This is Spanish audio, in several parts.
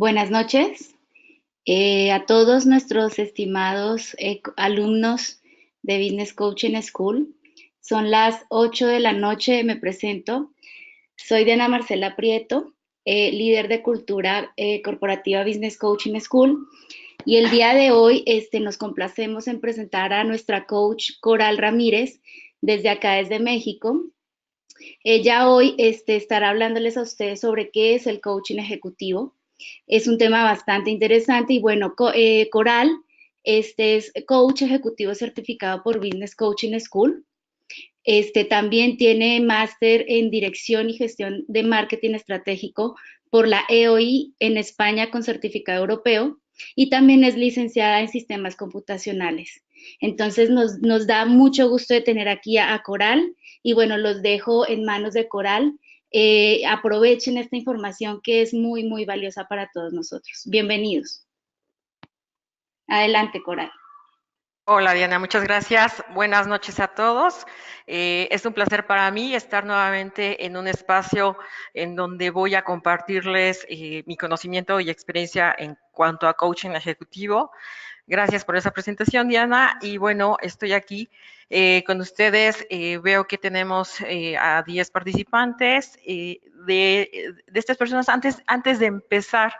Buenas noches a todos nuestros estimados alumnos de Business Coaching School. Son las 8 de la noche, me presento. Soy Diana Marcela Prieto, líder de cultura corporativa Business Coaching School. Y el día de hoy nos complacemos en presentar a nuestra coach Coral Ramírez, desde acá, desde México. Ella hoy estará hablándoles a ustedes sobre qué es el coaching ejecutivo. Es un tema bastante interesante y bueno, Coral es coach ejecutivo certificado por Business Coaching School. También tiene máster en dirección y gestión de marketing estratégico por la EOI en España con certificado europeo y también es licenciada en sistemas computacionales. Entonces nos da mucho gusto de tener aquí a Coral y bueno, los dejo en manos de Coral. Aprovechen esta información que es muy, muy valiosa para todos nosotros. Bienvenidos. Adelante, Coral. Hola Diana, muchas gracias. Buenas noches a todos. Es un placer para mí estar nuevamente en un espacio en donde voy a compartirles mi conocimiento y experiencia en cuanto a coaching ejecutivo. Gracias por esa presentación, Diana. Y bueno, estoy aquí con ustedes. Veo que tenemos a 10 participantes. De estas personas, antes de empezar,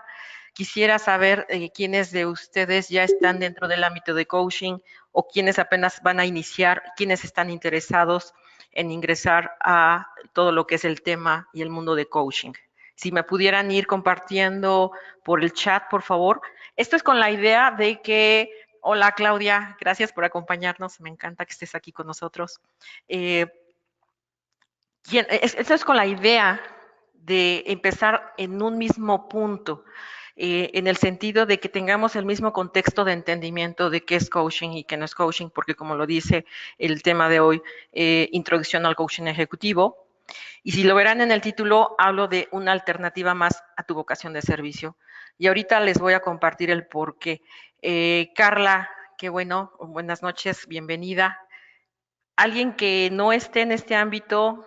quisiera saber quiénes de ustedes ya están dentro del ámbito de coaching o quiénes apenas van a iniciar, quiénes están interesados en ingresar a todo lo que es el tema y el mundo de coaching. Si me pudieran ir compartiendo por el chat, por favor. Esto es con la idea de que, hola Claudia, gracias por acompañarnos, me encanta que estés aquí con nosotros. Esto es con la idea de empezar en un mismo punto, en el sentido de que tengamos el mismo contexto de entendimiento de qué es coaching y qué no es coaching, porque como lo dice el tema de hoy, introducción al coaching ejecutivo. Y si lo verán en el título, hablo de una alternativa más a tu vocación de servicio. Y ahorita les voy a compartir el por qué. Carla, qué bueno, buenas noches, bienvenida. Alguien que no esté en este ámbito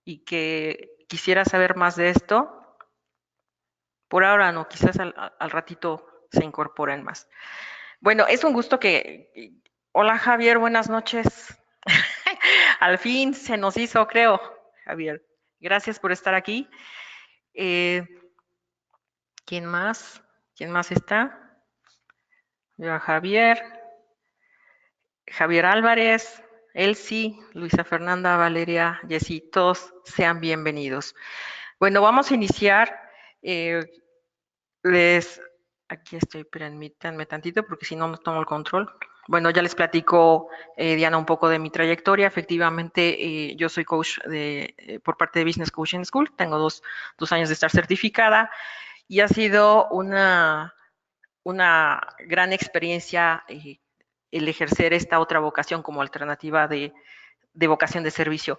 y que quisiera saber más de esto, por ahora no, quizás al ratito se incorporen más. Bueno, es un gusto que... Hola Javier, buenas noches. Al fin se nos hizo, creo, Javier. Gracias por estar aquí. Eh, ¿Quién más? ¿Quién más está? Veo a Javier, Javier Álvarez, Elsie, Luisa Fernanda, Valeria, Jessy, todos sean bienvenidos. Bueno, vamos a iniciar. Eh, Aquí estoy, permítanme tantito porque si no, no tomo el control. Bueno, ya les platico, Diana, un poco de mi trayectoria. Efectivamente, yo soy coach por parte de Business Coaching School. Tengo dos años de estar certificada y ha sido una gran experiencia el ejercer esta otra vocación como alternativa de vocación de servicio.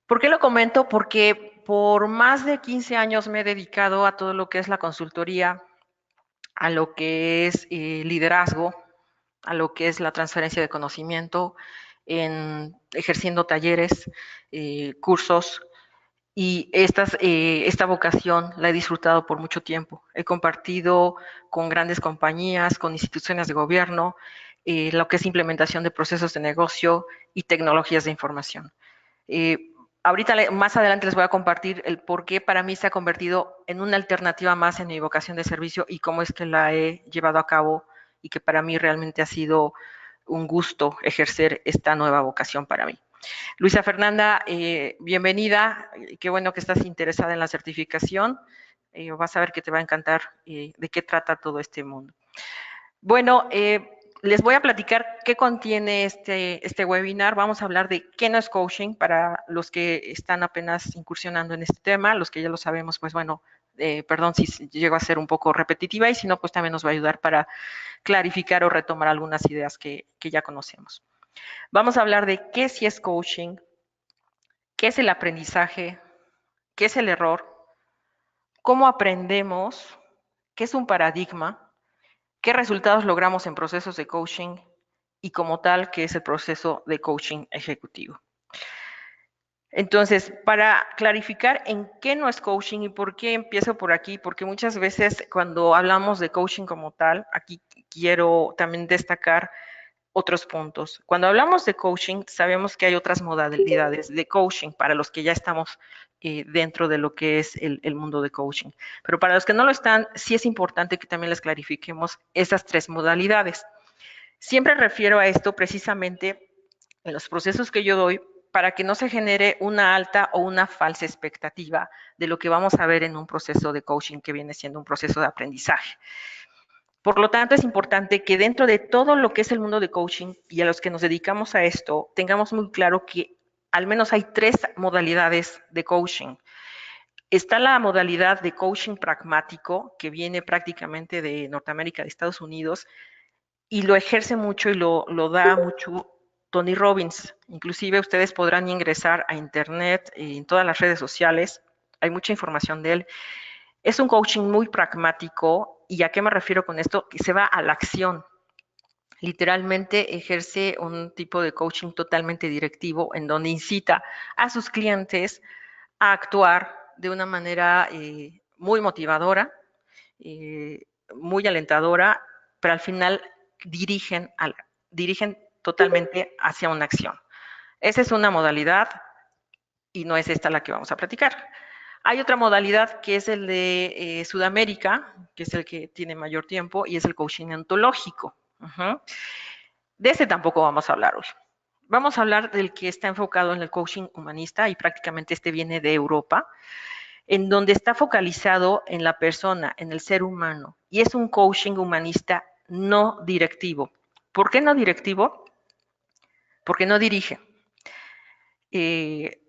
¿Por qué lo comento? Porque por más de 15 años me he dedicado a todo lo que es la consultoría, a lo que es liderazgo, a lo que es la transferencia de conocimiento, ejerciendo talleres, cursos, y esta vocación la he disfrutado por mucho tiempo. He compartido con grandes compañías, con instituciones de gobierno, lo que es implementación de procesos de negocio y tecnologías de información. Ahorita, más adelante, les voy a compartir el por qué para mí se ha convertido en una alternativa más en mi vocación de servicio y cómo es que la he llevado a cabo y que para mí realmente ha sido un gusto ejercer esta nueva vocación para mí. Luisa Fernanda, bienvenida. Qué bueno que estás interesada en la certificación. Vas a ver que te va a encantar de qué trata todo este mundo. Bueno, les voy a platicar qué contiene este webinar. Vamos a hablar de qué no es coaching para los que están apenas incursionando en este tema. Los que ya lo sabemos, pues bueno, perdón si llego a ser un poco repetitiva y si no, pues también nos va a ayudar para clarificar o retomar algunas ideas que ya conocemos. Vamos a hablar de qué sí es coaching, qué es el aprendizaje, qué es el error, cómo aprendemos, qué es un paradigma, qué resultados logramos en procesos de coaching y como tal, qué es el proceso de coaching ejecutivo. Entonces, para clarificar en qué no es coaching y por qué empiezo por aquí, porque muchas veces cuando hablamos de coaching como tal, aquí quiero también destacar otros puntos. Cuando hablamos de coaching, sabemos que hay otras modalidades de coaching para los que ya estamos dentro de lo que es el mundo de coaching. Pero para los que no lo están, sí es importante que también les clarifiquemos esas tres modalidades. Siempre refiero a esto precisamente en los procesos que yo doy para que no se genere una alta o una falsa expectativa de lo que vamos a ver en un proceso de coaching que viene siendo un proceso de aprendizaje. Por lo tanto, es importante que dentro de todo lo que es el mundo de coaching y a los que nos dedicamos a esto, tengamos muy claro que al menos hay tres modalidades de coaching. Está la modalidad de coaching pragmático, que viene prácticamente de Norteamérica, de Estados Unidos, y lo ejerce mucho y lo da mucho Tony Robbins. Inclusive ustedes podrán ingresar a internet, en todas las redes sociales, hay mucha información de él. Es un coaching muy pragmático. ¿Y a qué me refiero con esto? Que se va a la acción. Literalmente ejerce un tipo de coaching totalmente directivo en donde incita a sus clientes a actuar de una manera muy motivadora, eh, muy alentadora, pero al final dirigen, dirigen totalmente hacia una acción. Esa es una modalidad y no es esta la que vamos a platicar. Hay otra modalidad que es el de Sudamérica, que es el que tiene mayor tiempo, y es el coaching ontológico. De ese tampoco vamos a hablar hoy. Vamos a hablar del que está enfocado en el coaching humanista y prácticamente este viene de Europa, en donde está focalizado en la persona, en el ser humano, y es un coaching humanista no directivo. ¿Por qué no directivo? Porque no dirige. Eh,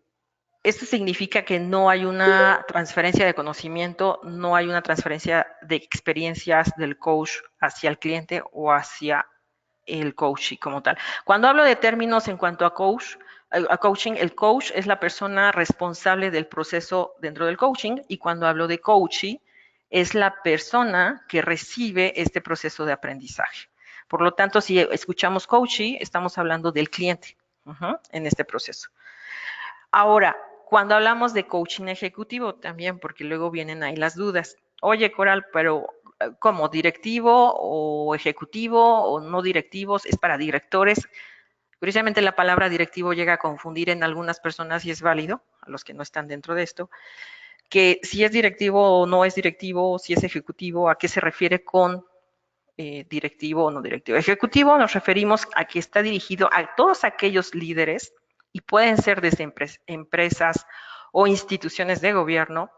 Esto significa que no hay una transferencia de conocimiento, no hay una transferencia de experiencias del coach hacia el cliente o hacia el coach como tal. Cuando hablo de términos en cuanto a coach, a coaching, el coach es la persona responsable del proceso dentro del coaching y cuando hablo de coaching es la persona que recibe este proceso de aprendizaje. Por lo tanto, si escuchamos coaching, estamos hablando del cliente en este proceso. Ahora, cuando hablamos de coaching ejecutivo también, porque luego vienen ahí las dudas. Oye, Coral, pero ¿cómo? ¿Directivo o ejecutivo o no directivos? ¿Es para directores? Curiosamente la palabra directivo llega a confundir en algunas personas y es válido, a los que no están dentro de esto, que si es directivo o no es directivo, si es ejecutivo, a qué se refiere con directivo o no directivo. Ejecutivo nos referimos a que está dirigido a todos aquellos líderes y pueden ser desde empresas o instituciones de gobierno,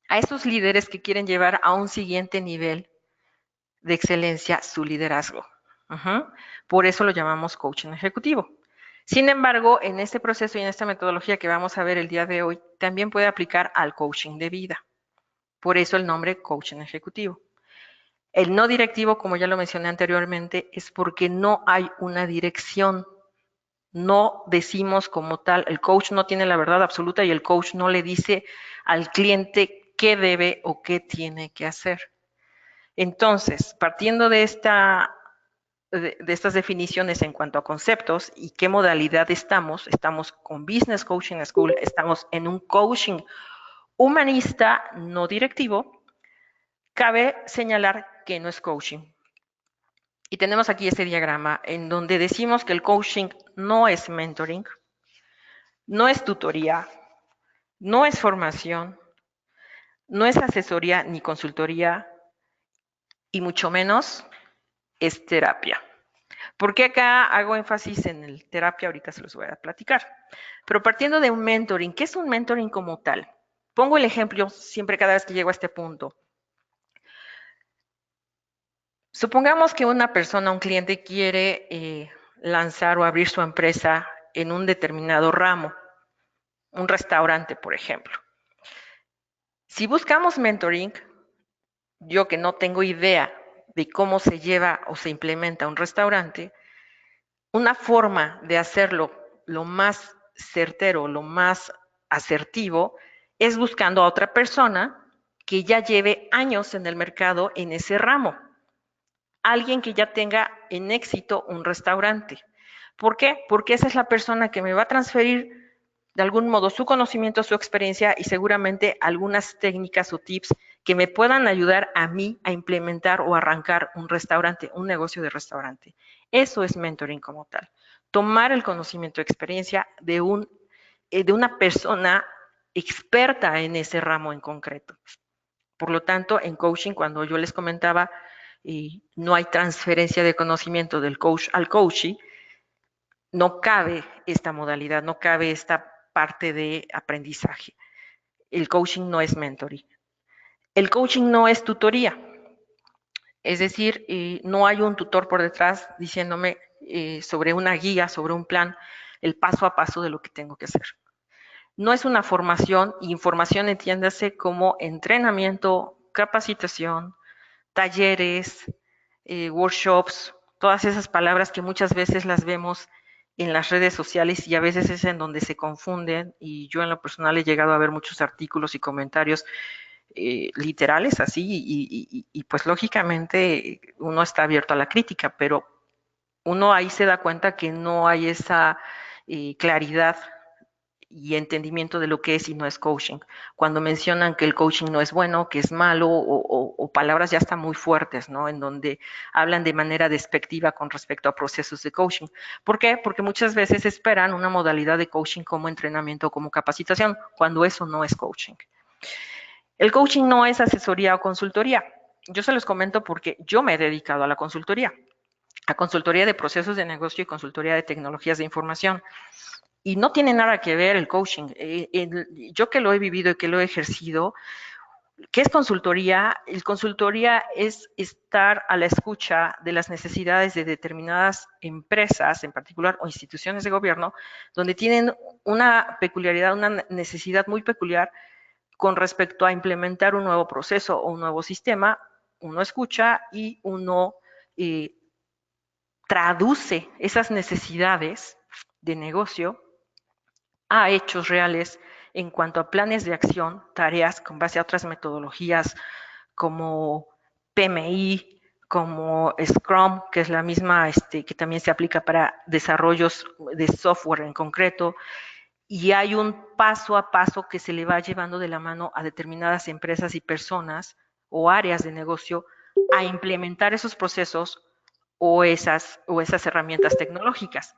a esos líderes que quieren llevar a un siguiente nivel de excelencia su liderazgo. Por eso lo llamamos coaching ejecutivo. Sin embargo, en este proceso y en esta metodología que vamos a ver el día de hoy, también puede aplicar al coaching de vida. Por eso el nombre coaching ejecutivo. El no directivo, como ya lo mencioné anteriormente, es porque no hay una dirección. No decimos como tal, el coach no tiene la verdad absoluta y el coach no le dice al cliente qué debe o qué tiene que hacer. Entonces, partiendo de estas definiciones en cuanto a conceptos y qué modalidad estamos con Business Coaching School, estamos en un coaching humanista no directivo, cabe señalar que no es coaching. Y tenemos aquí este diagrama en donde decimos que el coaching no es mentoring, no es tutoría, no es formación, no es asesoría ni consultoría y mucho menos es terapia. ¿Por qué acá hago énfasis en el terapia? Ahorita se los voy a platicar. Pero partiendo de un mentoring, ¿qué es un mentoring como tal? Pongo el ejemplo siempre cada vez que llego a este punto. Supongamos que una persona, un cliente quiere lanzar o abrir su empresa en un determinado ramo, un restaurante, por ejemplo. Si buscamos mentoring, yo que no tengo idea de cómo se lleva o se implementa un restaurante, una forma de hacerlo lo más certero, lo más asertivo, es buscando a otra persona que ya lleve años en el mercado en ese ramo. Alguien que ya tenga en éxito un restaurante. ¿Por qué? Porque esa es la persona que me va a transferir de algún modo su conocimiento, su experiencia y seguramente algunas técnicas o tips que me puedan ayudar a mí a implementar o arrancar un restaurante, un negocio de restaurante. Eso es mentoring como tal. Tomar el conocimiento, experiencia de una persona experta en ese ramo en concreto. Por lo tanto, en coaching, cuando yo les comentaba, no hay transferencia de conocimiento del coach al coachee, no cabe esta modalidad, no cabe esta parte de aprendizaje. El coaching no es mentoring. El coaching no es tutoría. Es decir, no hay un tutor por detrás diciéndome sobre una guía, sobre un plan, el paso a paso de lo que tengo que hacer. No es una formación, información entiéndase como entrenamiento, capacitación, talleres, workshops, todas esas palabras que muchas veces las vemos en las redes sociales y a veces es en donde se confunden y yo en lo personal he llegado a ver muchos artículos y comentarios literales así y pues lógicamente uno está abierto a la crítica, pero uno ahí se da cuenta que no hay esa claridad y entendimiento de lo que es y no es coaching. Cuando mencionan que el coaching no es bueno, que es malo, o palabras ya están muy fuertes, ¿no? En donde hablan de manera despectiva con respecto a procesos de coaching. ¿Por qué? Porque muchas veces esperan una modalidad de coaching como entrenamiento o como capacitación, cuando eso no es coaching. El coaching no es asesoría o consultoría. Yo se los comento porque yo me he dedicado a la consultoría de procesos de negocio y consultoría de tecnologías de información. Y no tiene nada que ver el coaching. Yo que lo he vivido y que lo he ejercido, ¿qué es consultoría? El consultoría es estar a la escucha de las necesidades de determinadas empresas, en particular, o instituciones de gobierno, donde tienen una peculiaridad, una necesidad muy peculiar con respecto a implementar un nuevo proceso o un nuevo sistema. Uno escucha y uno traduce esas necesidades de negocio a hechos reales en cuanto a planes de acción, tareas con base a otras metodologías como PMI, como Scrum, que es la misma que también se aplica para desarrollos de software en concreto, y hay un paso a paso que se le va llevando de la mano a determinadas empresas y personas o áreas de negocio a implementar esos procesos o esas herramientas tecnológicas.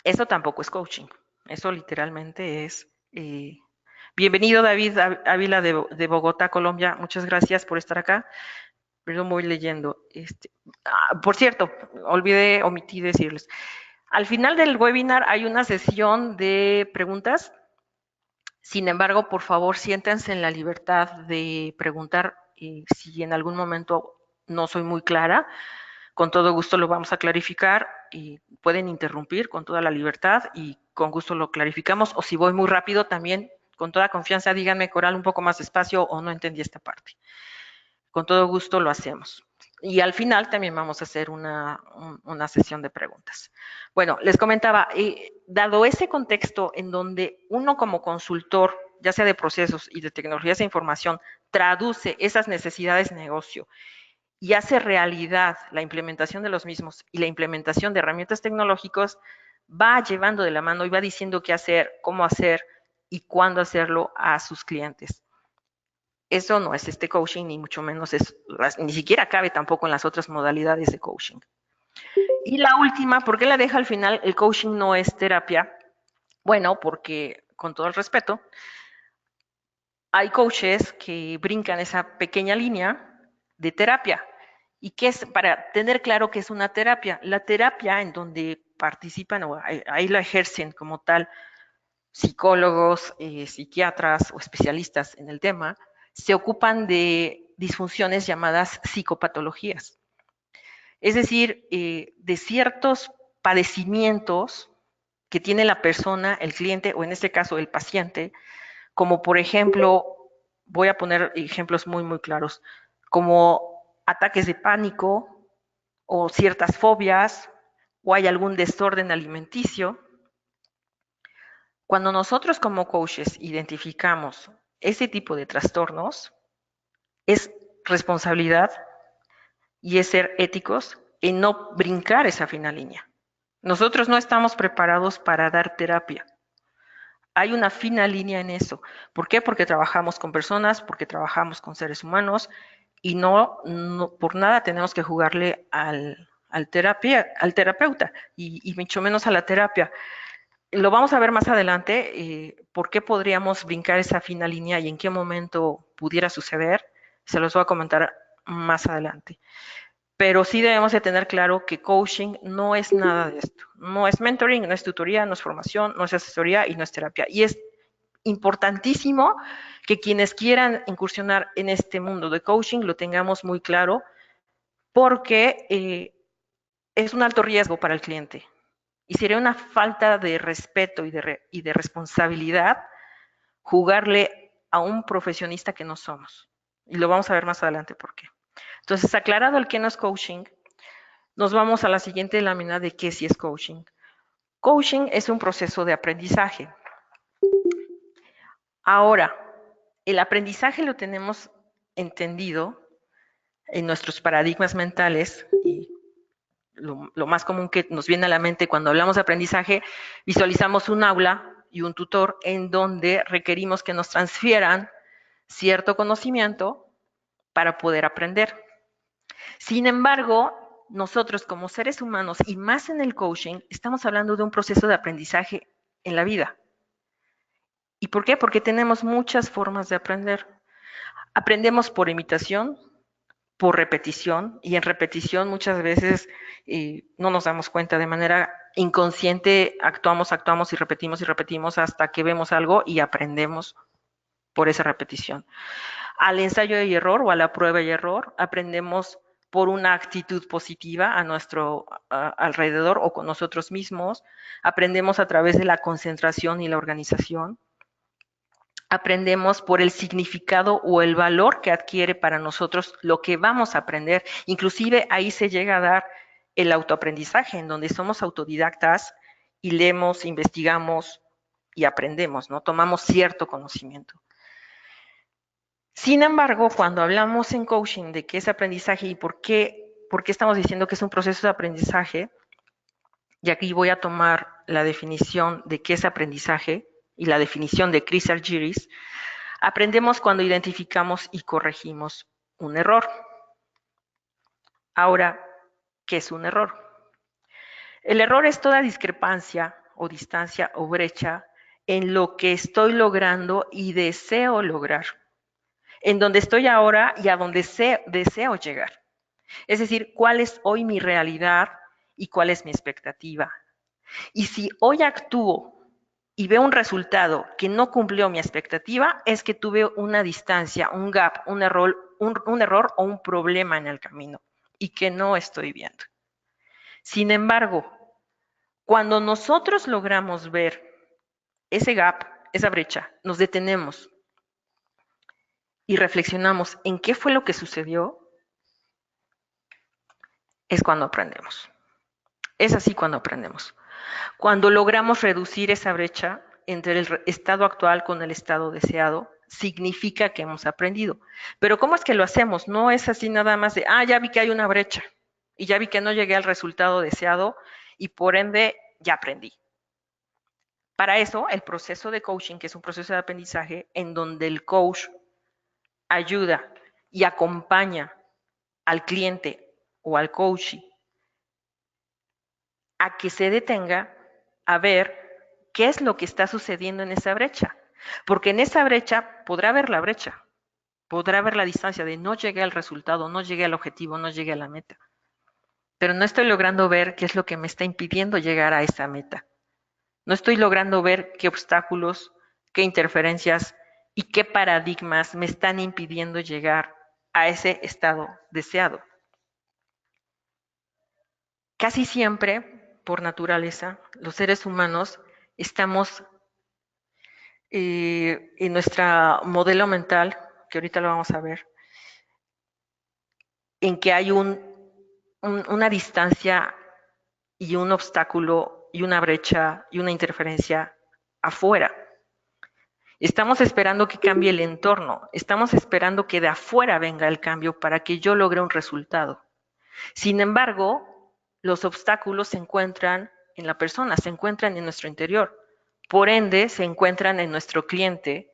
Eso tampoco es coaching, eso literalmente es... bienvenido David Ávila de Bogotá, Colombia, muchas gracias por estar acá. Perdón, voy leyendo. Por cierto, omití decirles. Al final del webinar hay una sesión de preguntas. Sin embargo, por favor, siéntanse en la libertad de preguntar si en algún momento no soy muy clara. Con todo gusto lo vamos a clarificar y pueden interrumpir con toda la libertad y con gusto lo clarificamos. O si voy muy rápido, también con toda confianza díganme, Coral, un poco más despacio o no entendí esta parte. Con todo gusto lo hacemos. Y al final también vamos a hacer una sesión de preguntas. Bueno, les comentaba, dado ese contexto en donde uno como consultor, ya sea de procesos y de tecnologías de información, traduce esas necesidades de negocio y hace realidad la implementación de los mismos y la implementación de herramientas tecnológicas, va llevando de la mano y va diciendo qué hacer, cómo hacer y cuándo hacerlo a sus clientes. Eso no es coaching, ni mucho menos ni siquiera cabe tampoco en las otras modalidades de coaching. Y la última, ¿por qué la deja al final? El coaching no es terapia. Bueno, porque, con todo el respeto, hay coaches que brincan esa pequeña línea de terapia. ¿Y qué es? Para tener claro qué es una terapia. La terapia en donde participan o ahí la ejercen como tal psicólogos, psiquiatras o especialistas en el tema, se ocupan de disfunciones llamadas psicopatologías. Es decir, de ciertos padecimientos que tiene la persona, el cliente o en este caso el paciente, como por ejemplo, voy a poner ejemplos muy, muy claros, como ataques de pánico o ciertas fobias o hay algún desorden alimenticio. Cuando nosotros como coaches identificamos ese tipo de trastornos, es responsabilidad y es ser éticos en no brincar esa fina línea. Nosotros no estamos preparados para dar terapia. Hay una fina línea en eso. ¿Por qué? Porque trabajamos con personas, porque trabajamos con seres humanos y no por nada tenemos que jugarle al terapeuta y mucho menos a la terapia. Lo vamos a ver más adelante, por qué podríamos brincar esa fina línea y en qué momento pudiera suceder. Se los voy a comentar más adelante. Pero sí debemos de tener claro que coaching no es nada de esto. No es mentoring, no es tutoría, no es formación, no es asesoría y no es terapia. Y es importantísimo que quienes quieran incursionar en este mundo de coaching lo tengamos muy claro porque es un alto riesgo para el cliente y sería una falta de respeto y de responsabilidad jugarle a un profesionista que no somos. Y lo vamos a ver más adelante por qué. Entonces, aclarado el que no es coaching, nos vamos a la siguiente lámina de qué sí es coaching. Coaching es un proceso de aprendizaje. Ahora, el aprendizaje lo tenemos entendido en nuestros paradigmas mentales y lo más común que nos viene a la mente cuando hablamos de aprendizaje, visualizamos un aula y un tutor en donde requerimos que nos transfieran cierto conocimiento para poder aprender. Sin embargo, nosotros como seres humanos y más en el coaching, estamos hablando de un proceso de aprendizaje en la vida. ¿Y por qué? Porque tenemos muchas formas de aprender. Aprendemos por imitación, por repetición, y en repetición muchas veces no nos damos cuenta, de manera inconsciente actuamos y repetimos hasta que vemos algo y aprendemos por esa repetición. Al ensayo y error o a la prueba y error aprendemos por una actitud positiva a nuestro alrededor o con nosotros mismos, aprendemos a través de la concentración y la organización, aprendemos por el significado o el valor que adquiere para nosotros lo que vamos a aprender. Inclusive ahí se llega a dar el autoaprendizaje, en donde somos autodidactas y leemos, investigamos y aprendemos, ¿no? Tomamos cierto conocimiento. Sin embargo, cuando hablamos en coaching de qué es aprendizaje y por qué estamos diciendo que es un proceso de aprendizaje, y aquí voy a tomar la definición de qué es aprendizaje y la definición de Chris Argyris. Aprendemos cuando identificamos y corregimos un error. Ahora, ¿qué es un error? El error es toda discrepancia o distancia o brecha en lo que estoy logrando y deseo lograr, en donde estoy ahora y a donde deseo llegar. Es decir, cuál es hoy mi realidad y cuál es mi expectativa. Y si hoy actúo y veo un resultado que no cumplió mi expectativa, es que tuve una distancia, un gap, un error o un problema en el camino y que no estoy viendo. Sin embargo, cuando nosotros logramos ver ese gap, esa brecha, nos detenemos y reflexionamos en qué fue lo que sucedió, es cuando aprendemos. Es así cuando aprendemos. Cuando logramos reducir esa brecha entre el estado actual con el estado deseado, significa que hemos aprendido. Pero ¿cómo es que lo hacemos? No es así nada más de, ya vi que hay una brecha y ya vi que no llegué al resultado deseado y por ende ya aprendí. Para eso, el proceso de coaching, que es un proceso de aprendizaje en donde el coach ayuda y acompaña al cliente o al coach a que se detenga a ver qué es lo que está sucediendo en esa brecha. Porque en esa brecha podrá haber la brecha, podrá haber la distancia de no llegué al resultado, no llegué al objetivo, no llegué a la meta. Pero no estoy logrando ver qué es lo que me está impidiendo llegar a esa meta. No estoy logrando ver qué obstáculos, qué interferencias y qué paradigmas me están impidiendo llegar a ese estado deseado. Casi siempre, por naturaleza, los seres humanos estamos en nuestro modelo mental, que ahorita lo vamos a ver, en que hay una distancia y un obstáculo y una brecha y una interferencia afuera. Estamos esperando que cambie el entorno, estamos esperando que de afuera venga el cambio para que yo logre un resultado. Sin embargo, los obstáculos se encuentran en la persona, se encuentran en nuestro interior. por ende se encuentran en nuestro cliente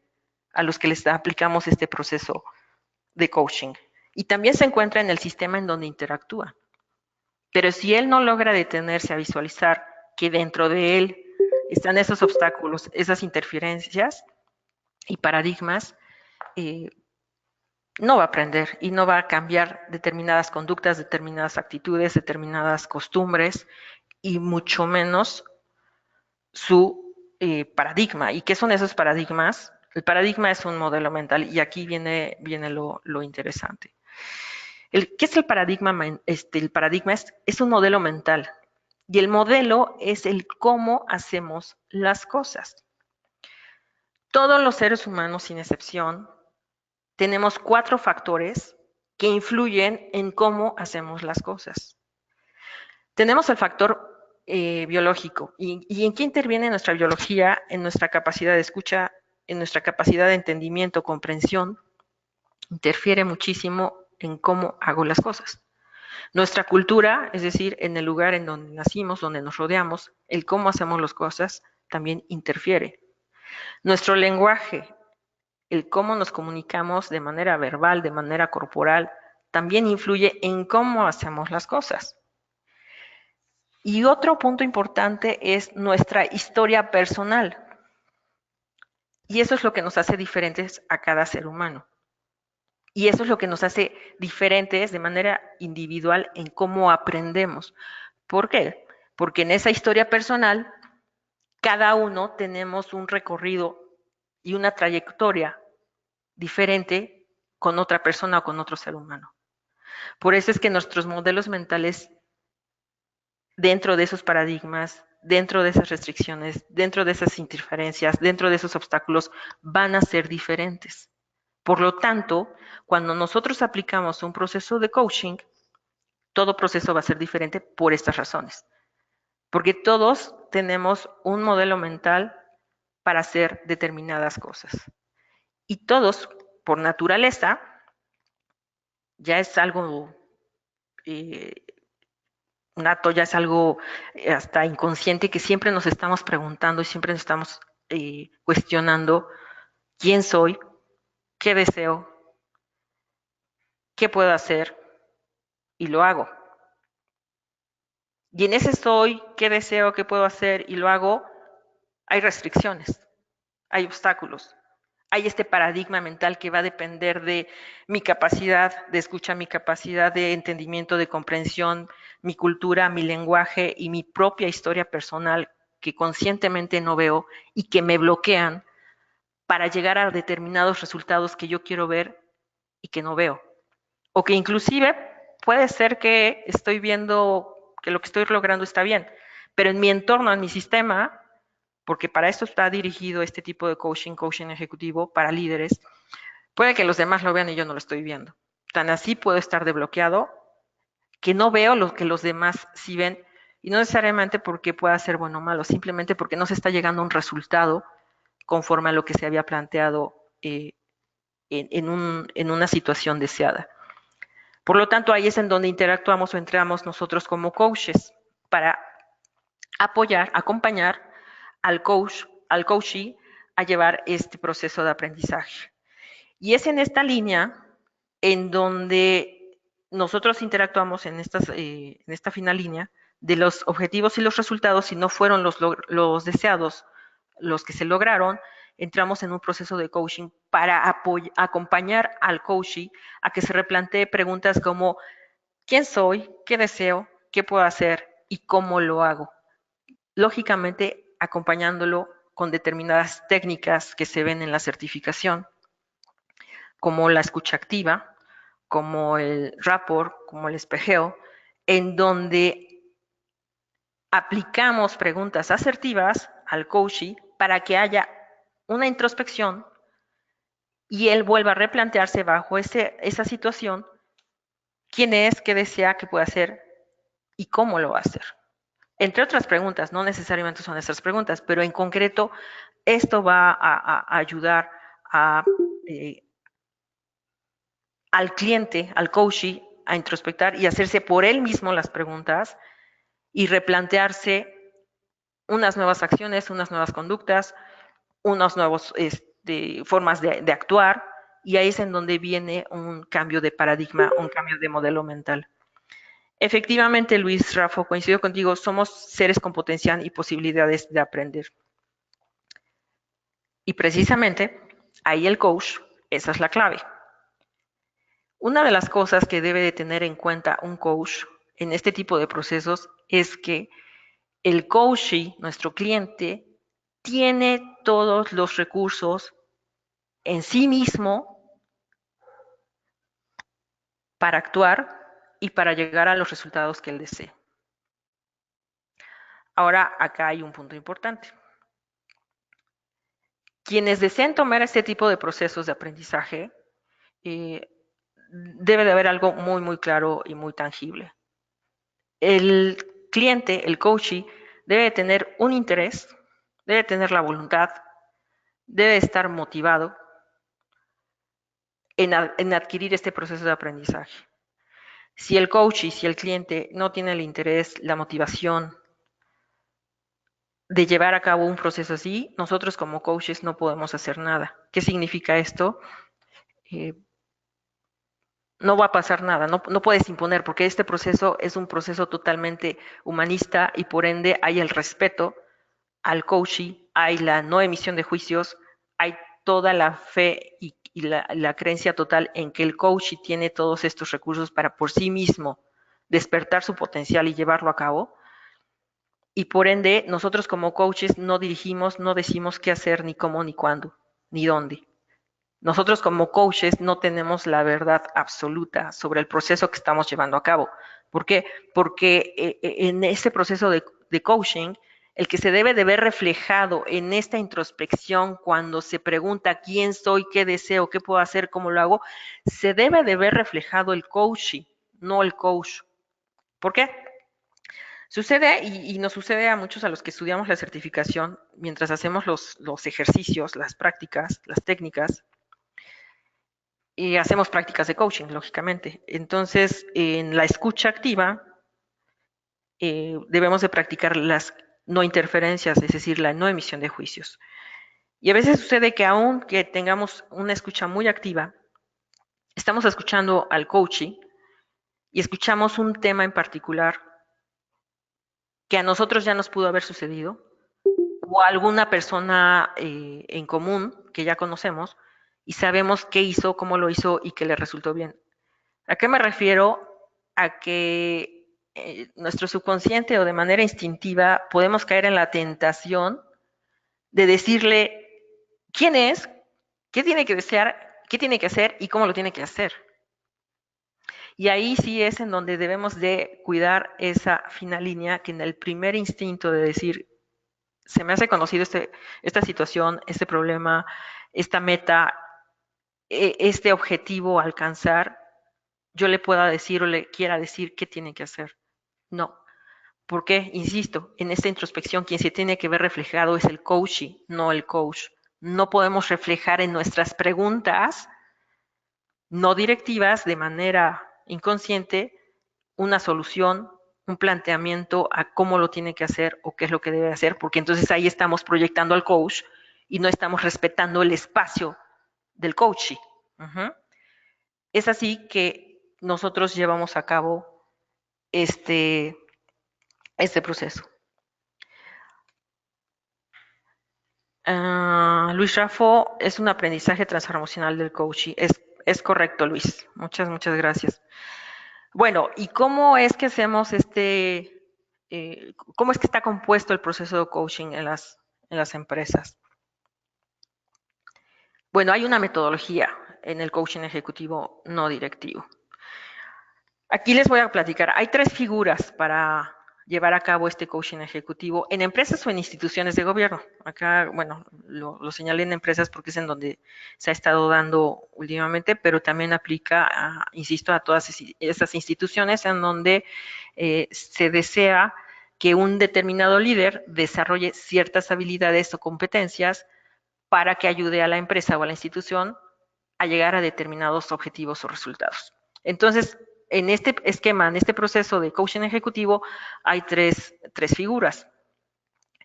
a los que les aplicamos este proceso de coaching. Y también se encuentra en el sistema en donde interactúa. Pero si él no logra detenerse a visualizar que dentro de él están esos obstáculos, esas interferencias y paradigmas, no va a aprender y no va a cambiar determinadas conductas, determinadas actitudes, determinadas costumbres y mucho menos su paradigma. ¿Y qué son esos paradigmas? El paradigma es un modelo mental y aquí viene lo interesante. ¿Qué es el paradigma? El paradigma es un modelo mental y el modelo es el cómo hacemos las cosas. Todos los seres humanos, sin excepción, tenemos 4 factores que influyen en cómo hacemos las cosas. Tenemos el factor biológico. ¿Y en qué interviene nuestra biología? En nuestra capacidad de escucha, en nuestra capacidad de entendimiento, comprensión. Interfiere muchísimo en cómo hago las cosas. Nuestra cultura, es decir, en el lugar en donde nacimos, donde nos rodeamos, el cómo hacemos las cosas también interfiere. Nuestro lenguaje, el cómo nos comunicamos de manera verbal, de manera corporal, también influye en cómo hacemos las cosas. Y otro punto importante es nuestra historia personal. Y eso es lo que nos hace diferentes a cada ser humano. Y eso es lo que nos hace diferentes de manera individual en cómo aprendemos. ¿Por qué? Porque en esa historia personal, cada uno tenemos un recorrido y una trayectoria diferente con otra persona o con otro ser humano. Por eso es que nuestros modelos mentales, dentro de esos paradigmas, dentro de esas restricciones, dentro de esas interferencias, dentro de esos obstáculos, van a ser diferentes. Por lo tanto, cuando nosotros aplicamos un proceso de coaching, todo proceso va a ser diferente por estas razones. Porque todos tenemos un modelo mental para hacer determinadas cosas. Y todos, por naturaleza, ya es algo nato, ya es algo hasta inconsciente que siempre nos estamos preguntando y siempre nos estamos cuestionando quién soy, qué deseo, qué puedo hacer y lo hago. Y en ese soy, qué deseo, qué puedo hacer y lo hago, hay restricciones, hay obstáculos. Hay este paradigma mental que va a depender de mi capacidad de escucha, mi capacidad de entendimiento, de comprensión, mi cultura, mi lenguaje y mi propia historia personal que conscientemente no veo y que me bloquean para llegar a determinados resultados que yo quiero ver y que no veo. O que inclusive puede ser que estoy viendo que lo que estoy logrando está bien, pero en mi entorno, en mi sistema, porque para esto está dirigido este tipo de coaching ejecutivo para líderes, puede que los demás lo vean y yo no lo estoy viendo. Tan así puedo estar desbloqueado que no veo lo que los demás sí ven, y no necesariamente porque pueda ser bueno o malo, simplemente porque no se está llegando a un resultado conforme a lo que se había planteado en una situación deseada. Por lo tanto, ahí es en donde interactuamos o entramos nosotros como coaches para apoyar, acompañar al coach, al coachee a llevar este proceso de aprendizaje. Y es en esta línea en donde nosotros interactuamos en esta final línea de los objetivos y los resultados, si no fueron los deseados, los que se lograron, entramos en un proceso de coaching para acompañar al coachee a que se replantee preguntas como ¿quién soy? ¿Qué deseo? ¿Qué puedo hacer? ¿Y cómo lo hago? Lógicamente, acompañándolo con determinadas técnicas que se ven en la certificación, como la escucha activa, como el rapport, como el espejeo, en donde aplicamos preguntas asertivas al coachee para que haya una introspección y él vuelva a replantearse bajo esa situación quién es, qué desea, qué puede hacer y cómo lo va a hacer. Entre otras preguntas, no necesariamente son esas preguntas, pero en concreto esto va a ayudar al cliente, al coachee, a introspectar y hacerse por él mismo las preguntas y replantearse unas nuevas acciones, unas nuevas conductas, unas nuevas formas de actuar, y ahí es en donde viene un cambio de paradigma, un cambio de modelo mental. Efectivamente, Luis, Rafa, coincido contigo, somos seres con potencial y posibilidades de aprender. Y precisamente ahí el coach, esa es la clave. Una de las cosas que debe de tener en cuenta un coach en este tipo de procesos es que el coachee, nuestro cliente, tiene todos los recursos en sí mismo para actuar y para llegar a los resultados que él desee. Ahora, acá hay un punto importante. Quienes deseen tomar este tipo de procesos de aprendizaje, debe de haber algo muy, muy claro y muy tangible. El cliente, el coachee, debe tener un interés, debe tener la voluntad, debe estar motivado en adquirir este proceso de aprendizaje. Si el coachee, si el cliente no tiene el interés, la motivación de llevar a cabo un proceso así, nosotros como coaches no podemos hacer nada. ¿Qué significa esto? Eh, no va a pasar nada, no puedes imponer, porque este proceso es un proceso totalmente humanista y por ende hay el respeto al coaching, hay la no emisión de juicios, hay toda la fe y la creencia total en que el coaching tiene todos estos recursos para por sí mismo despertar su potencial y llevarlo a cabo. Y por ende, nosotros como coaches no dirigimos, no decimos qué hacer, ni cómo, ni cuándo, ni dónde. Nosotros como coaches no tenemos la verdad absoluta sobre el proceso que estamos llevando a cabo. ¿Por qué? Porque en ese proceso de coaching, el que se debe de ver reflejado en esta introspección cuando se pregunta quién soy, qué deseo, qué puedo hacer, cómo lo hago, se debe de ver reflejado el coaching, no el coach. ¿Por qué? Sucede, y nos sucede a muchos a los que estudiamos la certificación, mientras hacemos los ejercicios, las prácticas, las técnicas, y hacemos prácticas de coaching, lógicamente. Entonces, en la escucha activa, debemos de practicar las no interferencias, es decir, la no emisión de juicios. Y a veces sucede que aunque tengamos una escucha muy activa, estamos escuchando al coaching y escuchamos un tema en particular que a nosotros ya nos pudo haber sucedido, o a alguna persona en común que ya conocemos y sabemos qué hizo, cómo lo hizo y que le resultó bien. ¿A qué me refiero? A que nuestro subconsciente o de manera instintiva podemos caer en la tentación de decirle quién es, qué tiene que desear, qué tiene que hacer y cómo lo tiene que hacer. Y ahí sí es en donde debemos de cuidar esa fina línea que en el primer instinto de decir, se me hace conocido esta situación, este problema, esta meta, este objetivo a alcanzar, yo le pueda decir o le quiera decir qué tiene que hacer. No. ¿Por qué? Insisto, en esta introspección quien se tiene que ver reflejado es el coachee, no el coach. No podemos reflejar en nuestras preguntas no directivas de manera inconsciente una solución, un planteamiento a cómo lo tiene que hacer o qué es lo que debe hacer, porque entonces ahí estamos proyectando al coach y no estamos respetando el espacio del coachee. Es así que nosotros llevamos a cabo este proceso. Luis Raffo, es un aprendizaje transformacional del coaching. Es correcto, Luis. Muchas, muchas gracias. Bueno, ¿y cómo es que hacemos cómo es que está compuesto el proceso de coaching en las empresas? Bueno, hay una metodología en el coaching ejecutivo no directivo. Aquí les voy a platicar. Hay 3 figuras para llevar a cabo este coaching ejecutivo en empresas o en instituciones de gobierno. Acá, bueno, lo señalé en empresas porque es en donde se ha estado dando últimamente, pero también aplica, insisto, a todas esas instituciones en donde se desea que un determinado líder desarrolle ciertas habilidades o competencias para que ayude a la empresa o a la institución a llegar a determinados objetivos o resultados. Entonces, en este esquema, en este proceso de coaching ejecutivo, hay tres figuras.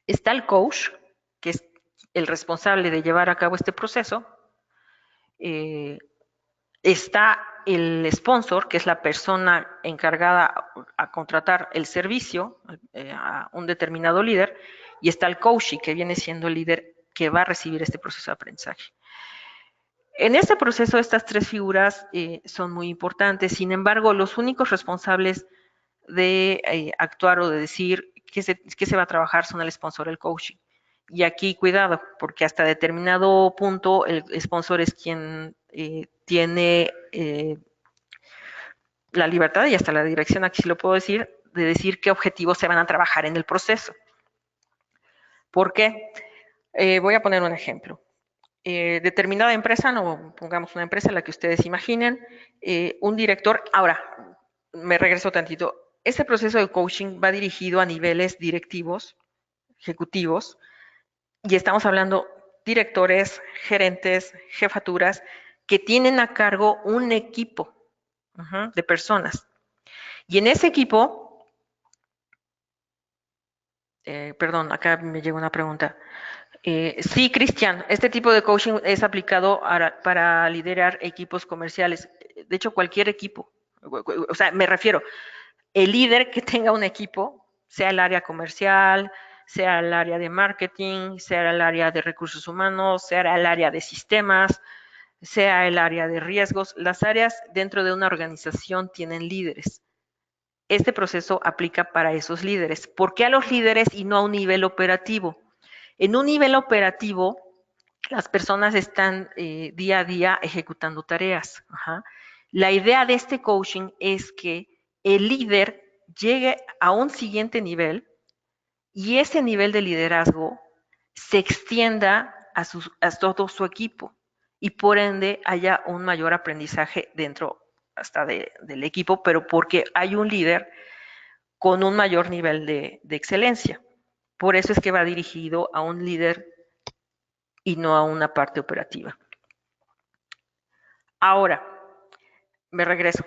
Está el coach, que es el responsable de llevar a cabo este proceso. Está el sponsor, que es la persona encargada a contratar el servicio a un determinado líder, y está el coach, que viene siendo el líder que va a recibir este proceso de aprendizaje. En este proceso, estas tres figuras son muy importantes. Sin embargo, los únicos responsables de actuar o de decir qué se va a trabajar son el sponsor, el coaching. Y aquí cuidado, porque hasta determinado punto el sponsor es quien tiene la libertad y hasta la dirección, aquí sí lo puedo decir, de decir qué objetivos se van a trabajar en el proceso. ¿Por qué? Voy a poner un ejemplo. Determinada empresa, no pongamos una empresa, la que ustedes imaginen, un director, ahora me regreso tantito, este proceso de coaching va dirigido a niveles directivos, ejecutivos, y estamos hablando directores, gerentes, jefaturas, que tienen a cargo un equipo de personas. Y en ese equipo, perdón, acá me llegó una pregunta. Sí, Cristian, este tipo de coaching es aplicado para liderar equipos comerciales. De hecho, cualquier equipo. O sea, me refiero, el líder que tenga un equipo, sea el área comercial, sea el área de marketing, sea el área de recursos humanos, sea el área de sistemas, sea el área de riesgos, las áreas dentro de una organización tienen líderes. Este proceso aplica para esos líderes. ¿Por qué a los líderes y no a un nivel operativo? En un nivel operativo, las personas están día a día ejecutando tareas. Ajá. La idea de este coaching es que el líder llegue a un siguiente nivel y ese nivel de liderazgo se extienda a todo su equipo y por ende haya un mayor aprendizaje dentro hasta del equipo, pero porque hay un líder con un mayor nivel de excelencia. Por eso es que va dirigido a un líder y no a una parte operativa. Ahora, me regreso.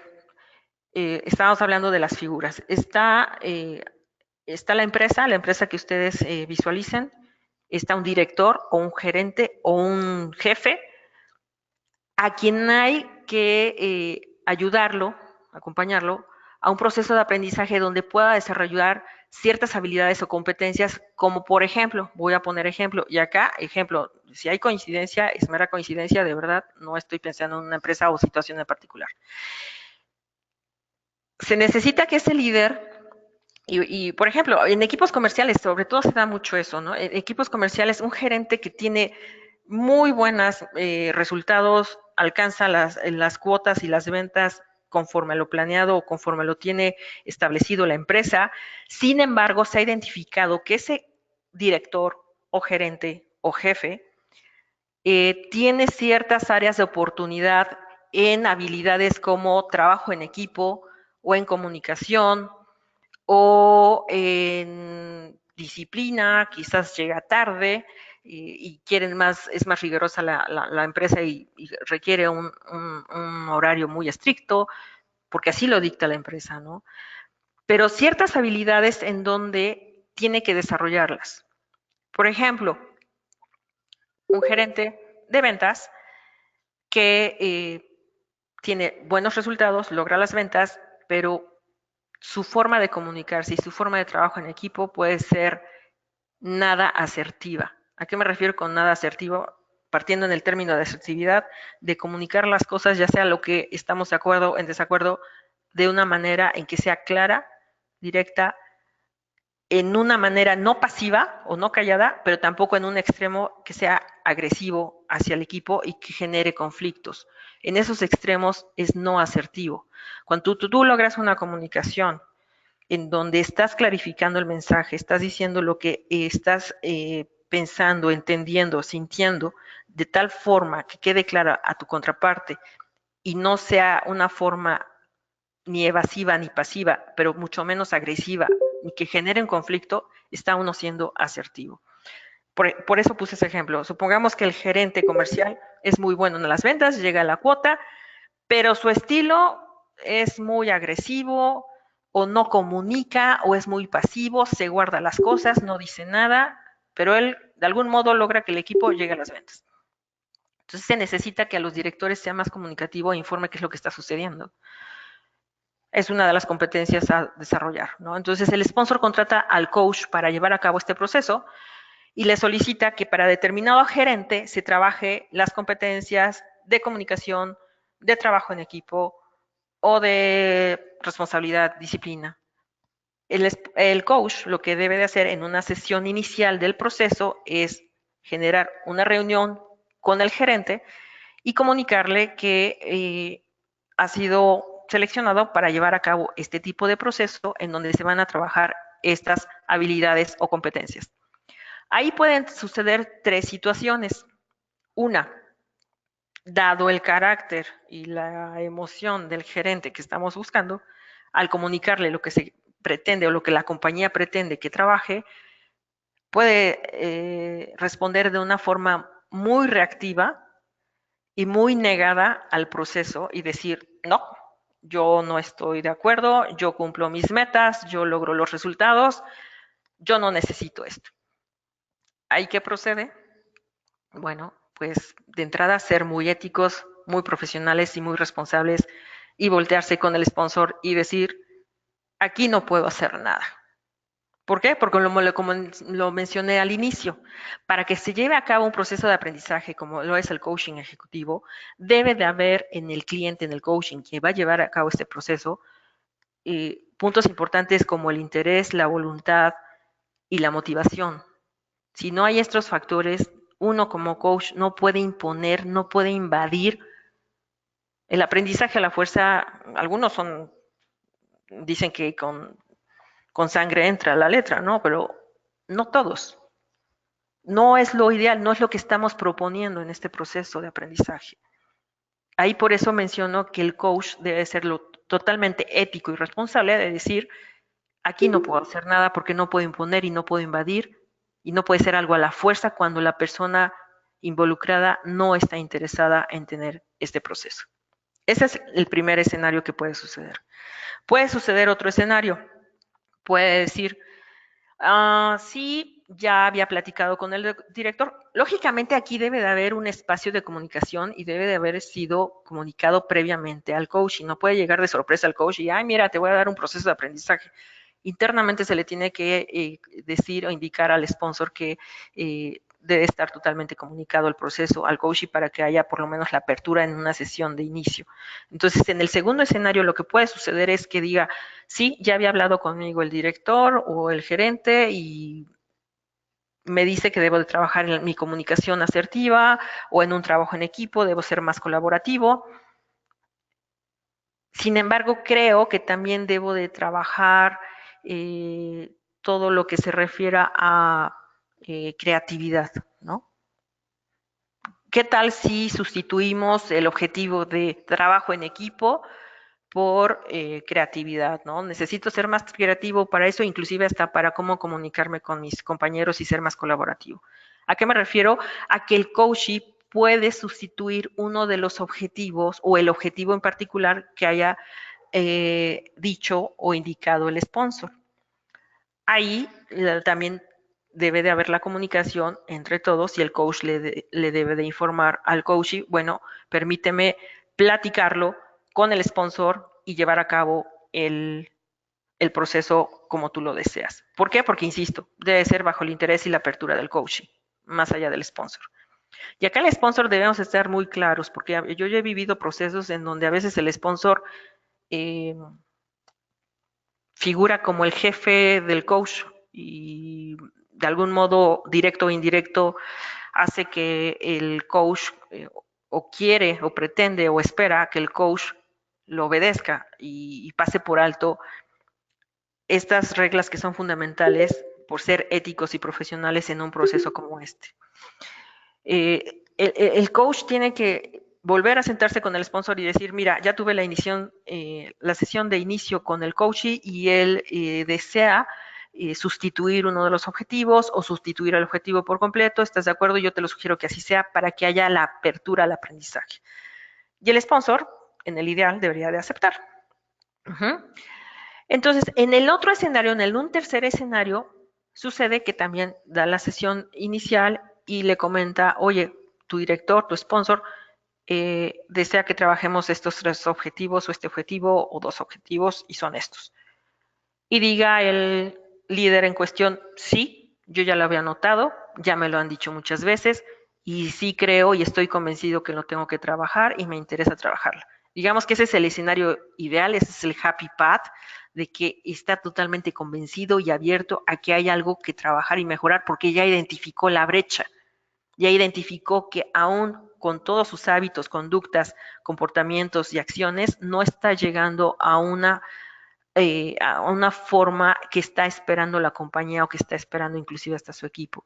Estábamos hablando de las figuras. Está la empresa que ustedes visualicen, está un director o un gerente o un jefe a quien hay que ayudarlo, acompañarlo a un proceso de aprendizaje donde pueda desarrollar ciertas habilidades o competencias, como por ejemplo, voy a poner ejemplo, y acá, ejemplo, si hay coincidencia, es mera coincidencia, de verdad, no estoy pensando en una empresa o situación en particular. Se necesita que ese líder por ejemplo, en equipos comerciales, sobre todo se da mucho eso, ¿no? En equipos comerciales, un gerente que tiene muy buenos resultados, alcanza las cuotas y las ventas conforme a lo planeado o conforme lo tiene establecido la empresa. Sin embargo, se ha identificado que ese director o gerente o jefe tiene ciertas áreas de oportunidad en habilidades como trabajo en equipo o en comunicación o en disciplina, quizás llega tarde y quieren más, es más rigurosa la empresa y requiere un horario muy estricto, porque así lo dicta la empresa, ¿no? Pero ciertas habilidades en donde tiene que desarrollarlas. Por ejemplo, un gerente de ventas que tiene buenos resultados, logra las ventas, pero su forma de comunicarse y su forma de trabajo en equipo puede ser nada asertiva. ¿A qué me refiero con nada asertivo? Partiendo en el término de asertividad, de comunicar las cosas, ya sea lo que estamos de acuerdo o en desacuerdo, de una manera en que sea clara, directa, en una manera no pasiva o no callada, pero tampoco en un extremo que sea agresivo hacia el equipo y que genere conflictos. En esos extremos es no asertivo. Cuando tú logras una comunicación en donde estás clarificando el mensaje, estás diciendo lo que estás pensando, entendiendo, sintiendo, de tal forma que quede clara a tu contraparte y no sea una forma ni evasiva ni pasiva, pero mucho menos agresiva, ni que genere un conflicto, está uno siendo asertivo. Por eso puse ese ejemplo. Supongamos que el gerente comercial es muy bueno en las ventas, llega a la cuota, pero su estilo es muy agresivo o no comunica o es muy pasivo, se guarda las cosas, no dice nada pero él de algún modo logra que el equipo llegue a las ventas. Entonces se necesita que a los directores sea más comunicativo e informe qué es lo que está sucediendo. Es una de las competencias a desarrollar, ¿no? Entonces el sponsor contrata al coach para llevar a cabo este proceso y le solicita que para determinado gerente se trabaje las competencias de comunicación, de trabajo en equipo o de responsabilidad, disciplina. El coach lo que debe de hacer en una sesión inicial del proceso es generar una reunión con el gerente y comunicarle que ha sido seleccionado para llevar a cabo este tipo de proceso en donde se van a trabajar estas habilidades o competencias. Ahí pueden suceder tres situaciones. Una, dado el carácter y la emoción del gerente que estamos buscando, al comunicarle lo que se pretende o lo que la compañía pretende que trabaje, puede responder de una forma muy reactiva y muy negada al proceso y decir, no, yo no estoy de acuerdo, yo cumplo mis metas, yo logro los resultados, yo no necesito esto. ¿Ahí qué procede? Bueno, pues de entrada ser muy éticos, muy profesionales y muy responsables y voltearse con el sponsor y decir, aquí no puedo hacer nada. ¿Por qué? Porque como lo mencioné al inicio, para que se lleve a cabo un proceso de aprendizaje como lo es el coaching ejecutivo, debe de haber en el cliente, en el coaching, que va a llevar a cabo este proceso, puntos importantes como el interés, la voluntad y la motivación. Si no hay estos factores, uno como coach no puede imponer, no puede invadir el aprendizaje a la fuerza. Algunos dicen que con sangre entra la letra, ¿no? Pero no todos. No es lo ideal, no es lo que estamos proponiendo en este proceso de aprendizaje. Ahí por eso menciono que el coach debe ser totalmente ético y responsable de decir, aquí no puedo hacer nada porque no puedo imponer y no puedo invadir y no puede ser algo a la fuerza cuando la persona involucrada no está interesada en tener este proceso. Ese es el primer escenario que puede suceder. Puede suceder otro escenario. Puede decir, sí, ya había platicado con el director. Lógicamente aquí debe de haber un espacio de comunicación y debe de haber sido comunicado previamente al coach y no puede llegar de sorpresa al coach y, ay, mira, te voy a dar un proceso de aprendizaje. Internamente se le tiene que decir o indicar al sponsor que debe estar totalmente comunicado el proceso al coach y para que haya por lo menos la apertura en una sesión de inicio. Entonces, en el segundo escenario lo que puede suceder es que diga, sí, ya había hablado conmigo el director o el gerente y me dice que debo de trabajar en mi comunicación asertiva o en un trabajo en equipo, debo ser más colaborativo. Sin embargo, creo que también debo de trabajar todo lo que se refiera a creatividad, ¿no? ¿Qué tal si sustituimos el objetivo de trabajo en equipo por creatividad, ¿no? Necesito ser más creativo para eso, inclusive hasta para cómo comunicarme con mis compañeros y ser más colaborativo. ¿A qué me refiero? A que el coaching puede sustituir uno de los objetivos o el objetivo en particular que haya dicho o indicado el sponsor. Ahí también debe de haber la comunicación entre todos y el coach le debe de informar al coach, bueno, permíteme platicarlo con el sponsor y llevar a cabo el proceso como tú lo deseas. ¿Por qué? Porque, insisto, debe ser bajo el interés y la apertura del coaching, más allá del sponsor. Y acá el sponsor debemos estar muy claros, porque yo ya he vivido procesos en donde a veces el sponsor eh, figura como el jefe del coach y de algún modo directo o indirecto hace que el coach o quiere o pretende o espera que el coach lo obedezca y pase por alto estas reglas que son fundamentales por ser éticos y profesionales en un proceso como este. El coach tiene que volver a sentarse con el sponsor y decir, mira, ya tuve la sesión de inicio con el coach y él desea sustituir uno de los objetivos o sustituir el objetivo por completo, ¿estás de acuerdo? Yo te lo sugiero que así sea para que haya la apertura al aprendizaje. Y el sponsor, en el ideal, debería de aceptar. Entonces, en el otro escenario, en un tercer escenario, Sucede que también da la sesión inicial y le comenta, oye, tu director, tu sponsor, desea que trabajemos estos 3 objetivos o este objetivo o 2 objetivos y son estos. Y diga el líder en cuestión, sí, yo ya lo había notado, ya me lo han dicho muchas veces y sí creo y estoy convencido que lo tengo que trabajar y me interesa trabajarlo. Digamos que ese es el escenario ideal, ese es el happy path de que está totalmente convencido y abierto a que hay algo que trabajar y mejorar porque ya identificó la brecha, ya identificó que aún con todos sus hábitos, conductas, comportamientos y acciones, no está llegando a una forma que está esperando la compañía o que está esperando inclusive hasta su equipo.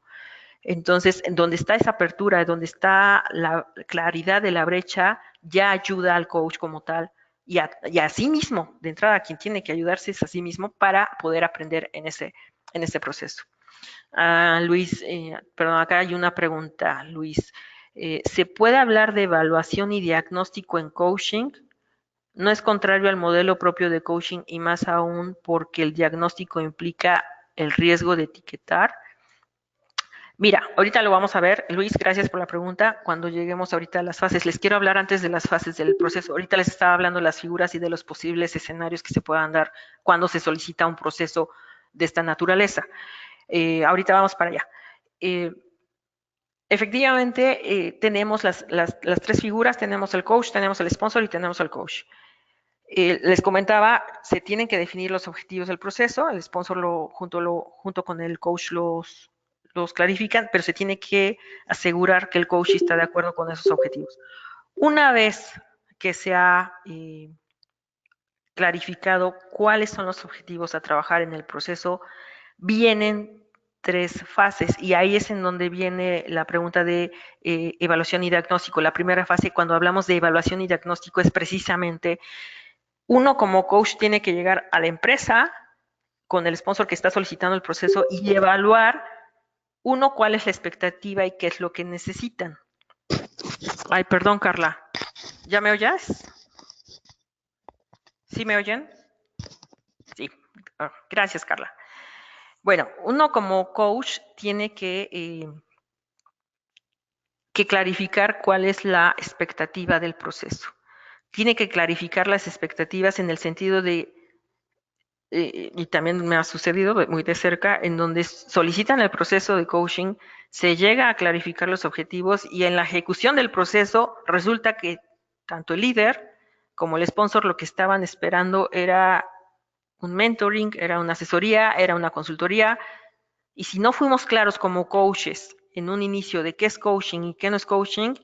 Entonces, donde está esa apertura, donde está la claridad de la brecha, ya ayuda al coach como tal y a sí mismo, de entrada, quien tiene que ayudarse es a sí mismo para poder aprender en ese proceso. Luis, perdón, acá hay una pregunta, Luis. ¿Se puede hablar de evaluación y diagnóstico en coaching? No es contrario al modelo propio de coaching y más aún porque el diagnóstico implica el riesgo de etiquetar. Mira, ahorita lo vamos a ver. Luis, gracias por la pregunta. Cuando lleguemos ahorita a las fases, les quiero hablar antes de las fases del proceso. Ahorita les estaba hablando de las figuras y de los posibles escenarios que se puedan dar cuando se solicita un proceso de esta naturaleza. Ahorita vamos para allá. Efectivamente, tenemos las 3 figuras, tenemos el coach, tenemos el sponsor y tenemos el coach. Les comentaba, se tienen que definir los objetivos del proceso, el sponsor junto con el coach los clarifican, pero se tiene que asegurar que el coach está de acuerdo con esos objetivos. Una vez que se ha clarificado cuáles son los objetivos a trabajar en el proceso, vienen 3 fases y ahí es en donde viene la pregunta de evaluación y diagnóstico. La primera fase, cuando hablamos de evaluación y diagnóstico, es precisamente uno como coach tiene que llegar a la empresa con el sponsor que está solicitando el proceso y evaluar, uno, cuál es la expectativa y qué es lo que necesitan. Ay, perdón, Carla. ¿Ya me oyes? ¿Sí me oyen? Sí. Gracias, Carla. Bueno, uno como coach tiene que clarificar cuál es la expectativa del proceso. Tiene que clarificar las expectativas en el sentido de y también me ha sucedido muy de cerca, en donde solicitan el proceso de coaching, se llega a clarificar los objetivos y en la ejecución del proceso resulta que tanto el líder como el sponsor lo que estaban esperando era un mentoring, era una asesoría, era una consultoría, y si no fuimos claros como coaches en un inicio de qué es coaching y qué no es coaching,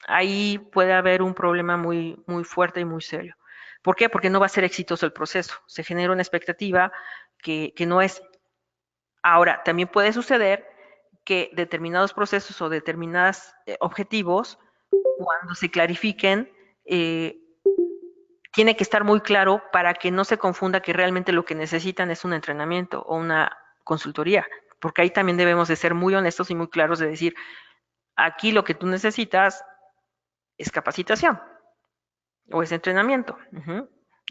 ahí puede haber un problema muy, muy fuerte y muy serio. ¿Por qué? Porque no va a ser exitoso el proceso. Se genera una expectativa que no es. Ahora, también puede suceder que determinados procesos o determinados objetivos, cuando se clarifiquen, tiene que estar muy claro para que no se confunda que realmente lo que necesitan es un entrenamiento o una consultoría, porque ahí también debemos de ser muy honestos y muy claros de decir, aquí lo que tú necesitas es capacitación o es entrenamiento.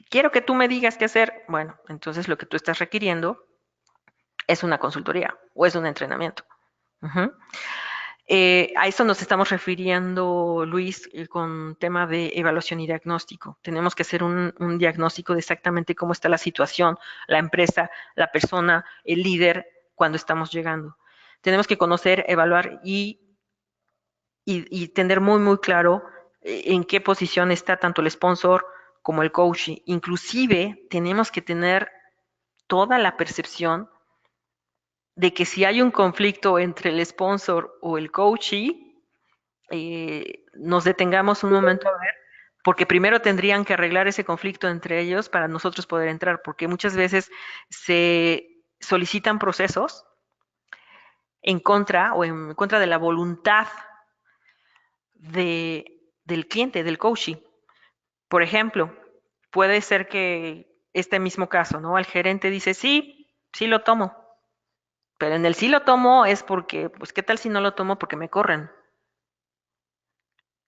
Quiero que tú me digas qué hacer. Bueno, entonces lo que tú estás requiriendo es una consultoría o es un entrenamiento. A eso nos estamos refiriendo, Luis, con tema de evaluación y diagnóstico. Tenemos que hacer un diagnóstico de exactamente cómo está la situación, la empresa, la persona, el líder, cuando estamos llegando. Tenemos que conocer, evaluar y tener muy, muy claro en qué posición está tanto el sponsor como el coach. Inclusive tenemos que tener toda la percepción de que si hay un conflicto entre el sponsor o el coachee, nos detengamos un momento a ver, porque primero tendrían que arreglar ese conflicto entre ellos para nosotros poder entrar, porque muchas veces se solicitan procesos en contra o en contra de la voluntad del cliente, del coachee. Por ejemplo, puede ser que este mismo caso, ¿no? El gerente dice, sí, sí lo tomo, pero en el sí lo tomo es porque, pues, ¿qué tal si no lo tomo porque me corren?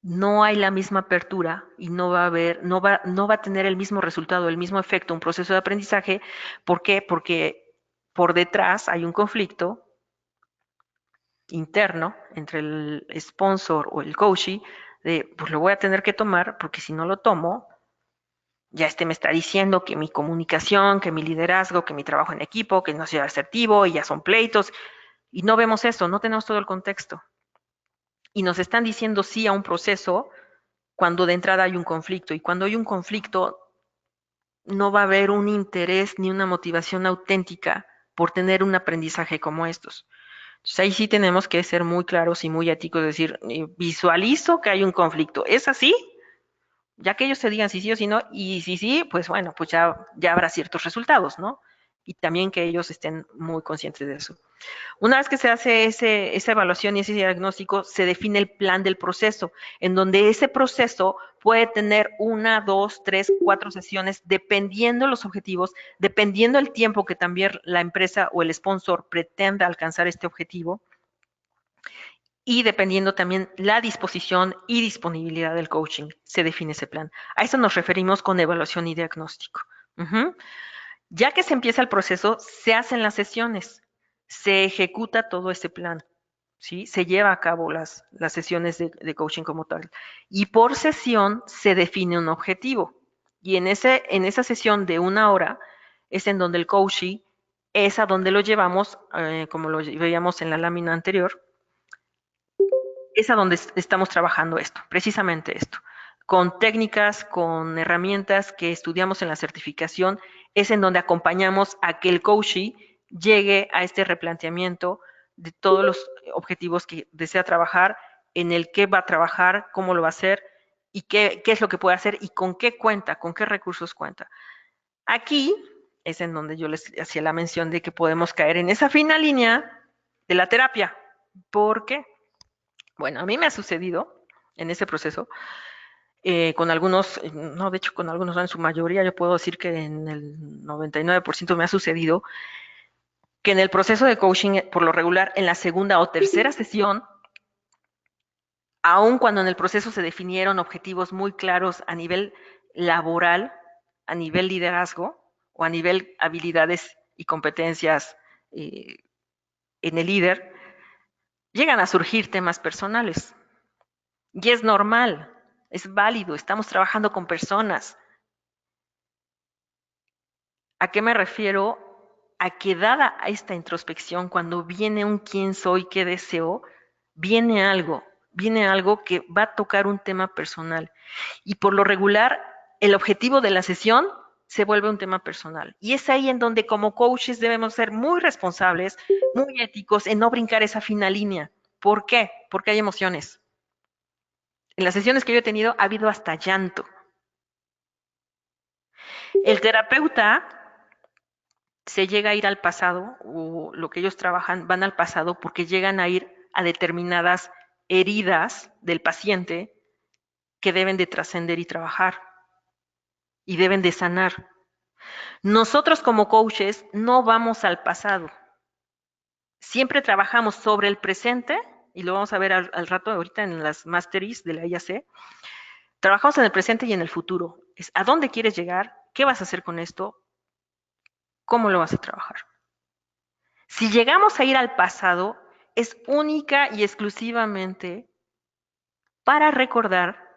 No hay la misma apertura y no va a haber, no va a tener el mismo resultado, el mismo efecto, un proceso de aprendizaje. ¿Por qué? Porque por detrás hay un conflicto interno entre el sponsor o el coachee de, pues lo voy a tener que tomar porque si no lo tomo, ya me está diciendo que mi comunicación, que mi liderazgo, que mi trabajo en equipo, que no soy asertivo y ya son pleitos. Y no vemos eso, no tenemos todo el contexto. Y nos están diciendo sí a un proceso cuando de entrada hay un conflicto. Y cuando hay un conflicto, no va a haber un interés ni una motivación auténtica por tener un aprendizaje como estos. Entonces ahí sí tenemos que ser muy claros y muy éticos, decir, visualizo que hay un conflicto. ¿Es así? Ya que ellos te digan si sí o si no, y si sí, pues bueno, pues ya habrá ciertos resultados, ¿no? Y también que ellos estén muy conscientes de eso. Una vez que se hace esa evaluación y ese diagnóstico, se define el plan del proceso, en donde ese proceso puede tener 1, 2, 3, 4 sesiones, dependiendo los objetivos, dependiendo el tiempo que también la empresa o el sponsor pretenda alcanzar este objetivo, y dependiendo también la disposición y disponibilidad del coaching, se define ese plan. A eso nos referimos con evaluación y diagnóstico. Ya que se empieza el proceso, se hacen las sesiones, se ejecuta todo ese plan, ¿sí? Se lleva a cabo las sesiones de coaching como tal. Y por sesión se define un objetivo. Y en esa sesión de 1 hora es en donde el coaching es a donde lo llevamos, como lo veíamos en la lámina anterior, es a donde estamos trabajando esto, precisamente esto. Con técnicas, con herramientas que estudiamos en la certificación, es en donde acompañamos a que el coachee llegue a este replanteamiento de todos los objetivos que desea trabajar, en el qué va a trabajar, cómo lo va a hacer y qué es lo que puede hacer y con qué cuenta, con qué recursos cuenta. Aquí es en donde yo les hacía la mención de que podemos caer en esa fina línea de la terapia. ¿Por qué? Bueno, a mí me ha sucedido en ese proceso, con algunos, no, de hecho con algunos, en su mayoría, yo puedo decir que en el 99% me ha sucedido que en el proceso de coaching, por lo regular, en la segunda o tercera sesión, aun cuando en el proceso se definieron objetivos muy claros a nivel laboral, a nivel liderazgo o a nivel habilidades y competencias en el líder, llegan a surgir temas personales. Y es normal, es válido, estamos trabajando con personas. ¿A qué me refiero? A que dada esta introspección, cuando viene un quién soy, qué deseo, viene algo que va a tocar un tema personal. Y por lo regular, el objetivo de la sesión se vuelve un tema personal. Y es ahí en donde como coaches debemos ser muy responsables, muy éticos en no brincar esa fina línea. ¿Por qué? Porque hay emociones. En las sesiones que yo he tenido ha habido hasta llanto. El terapeuta se llega a ir al pasado, o lo que ellos trabajan van al pasado porque llegan a ir a determinadas heridas del paciente que deben de trascender y trabajar y deben de sanar. Nosotros como coaches no vamos al pasado. Siempre trabajamos sobre el presente, y lo vamos a ver al rato ahorita en las masteries de la IAC. Trabajamos en el presente y en el futuro. Es a dónde quieres llegar, qué vas a hacer con esto, cómo lo vas a trabajar. Si llegamos a ir al pasado, es única y exclusivamente para recordar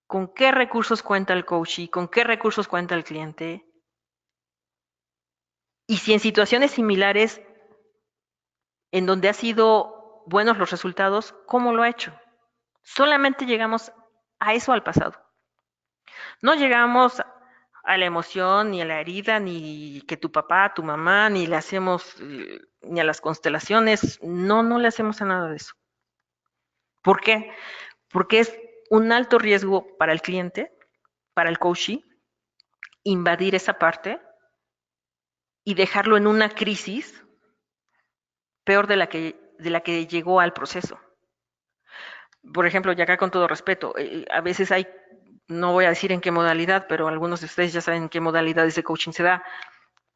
con qué recursos cuenta el coachee, con qué recursos cuenta el cliente, y si en situaciones similares en donde ha sido buenos los resultados, ¿cómo lo ha hecho? Solamente llegamos a eso, al pasado. No llegamos a la emoción, ni a la herida, ni que tu papá, tu mamá, ni le hacemos, ni a las constelaciones, no le hacemos a nada de eso. ¿Por qué? Porque es un alto riesgo para el cliente, para el coachee, invadir esa parte y dejarlo en una crisis peor de la que llegó al proceso. Por ejemplo, y acá con todo respeto, a veces hay, no voy a decir en qué modalidad, pero algunos de ustedes ya saben en qué modalidades de coaching se da,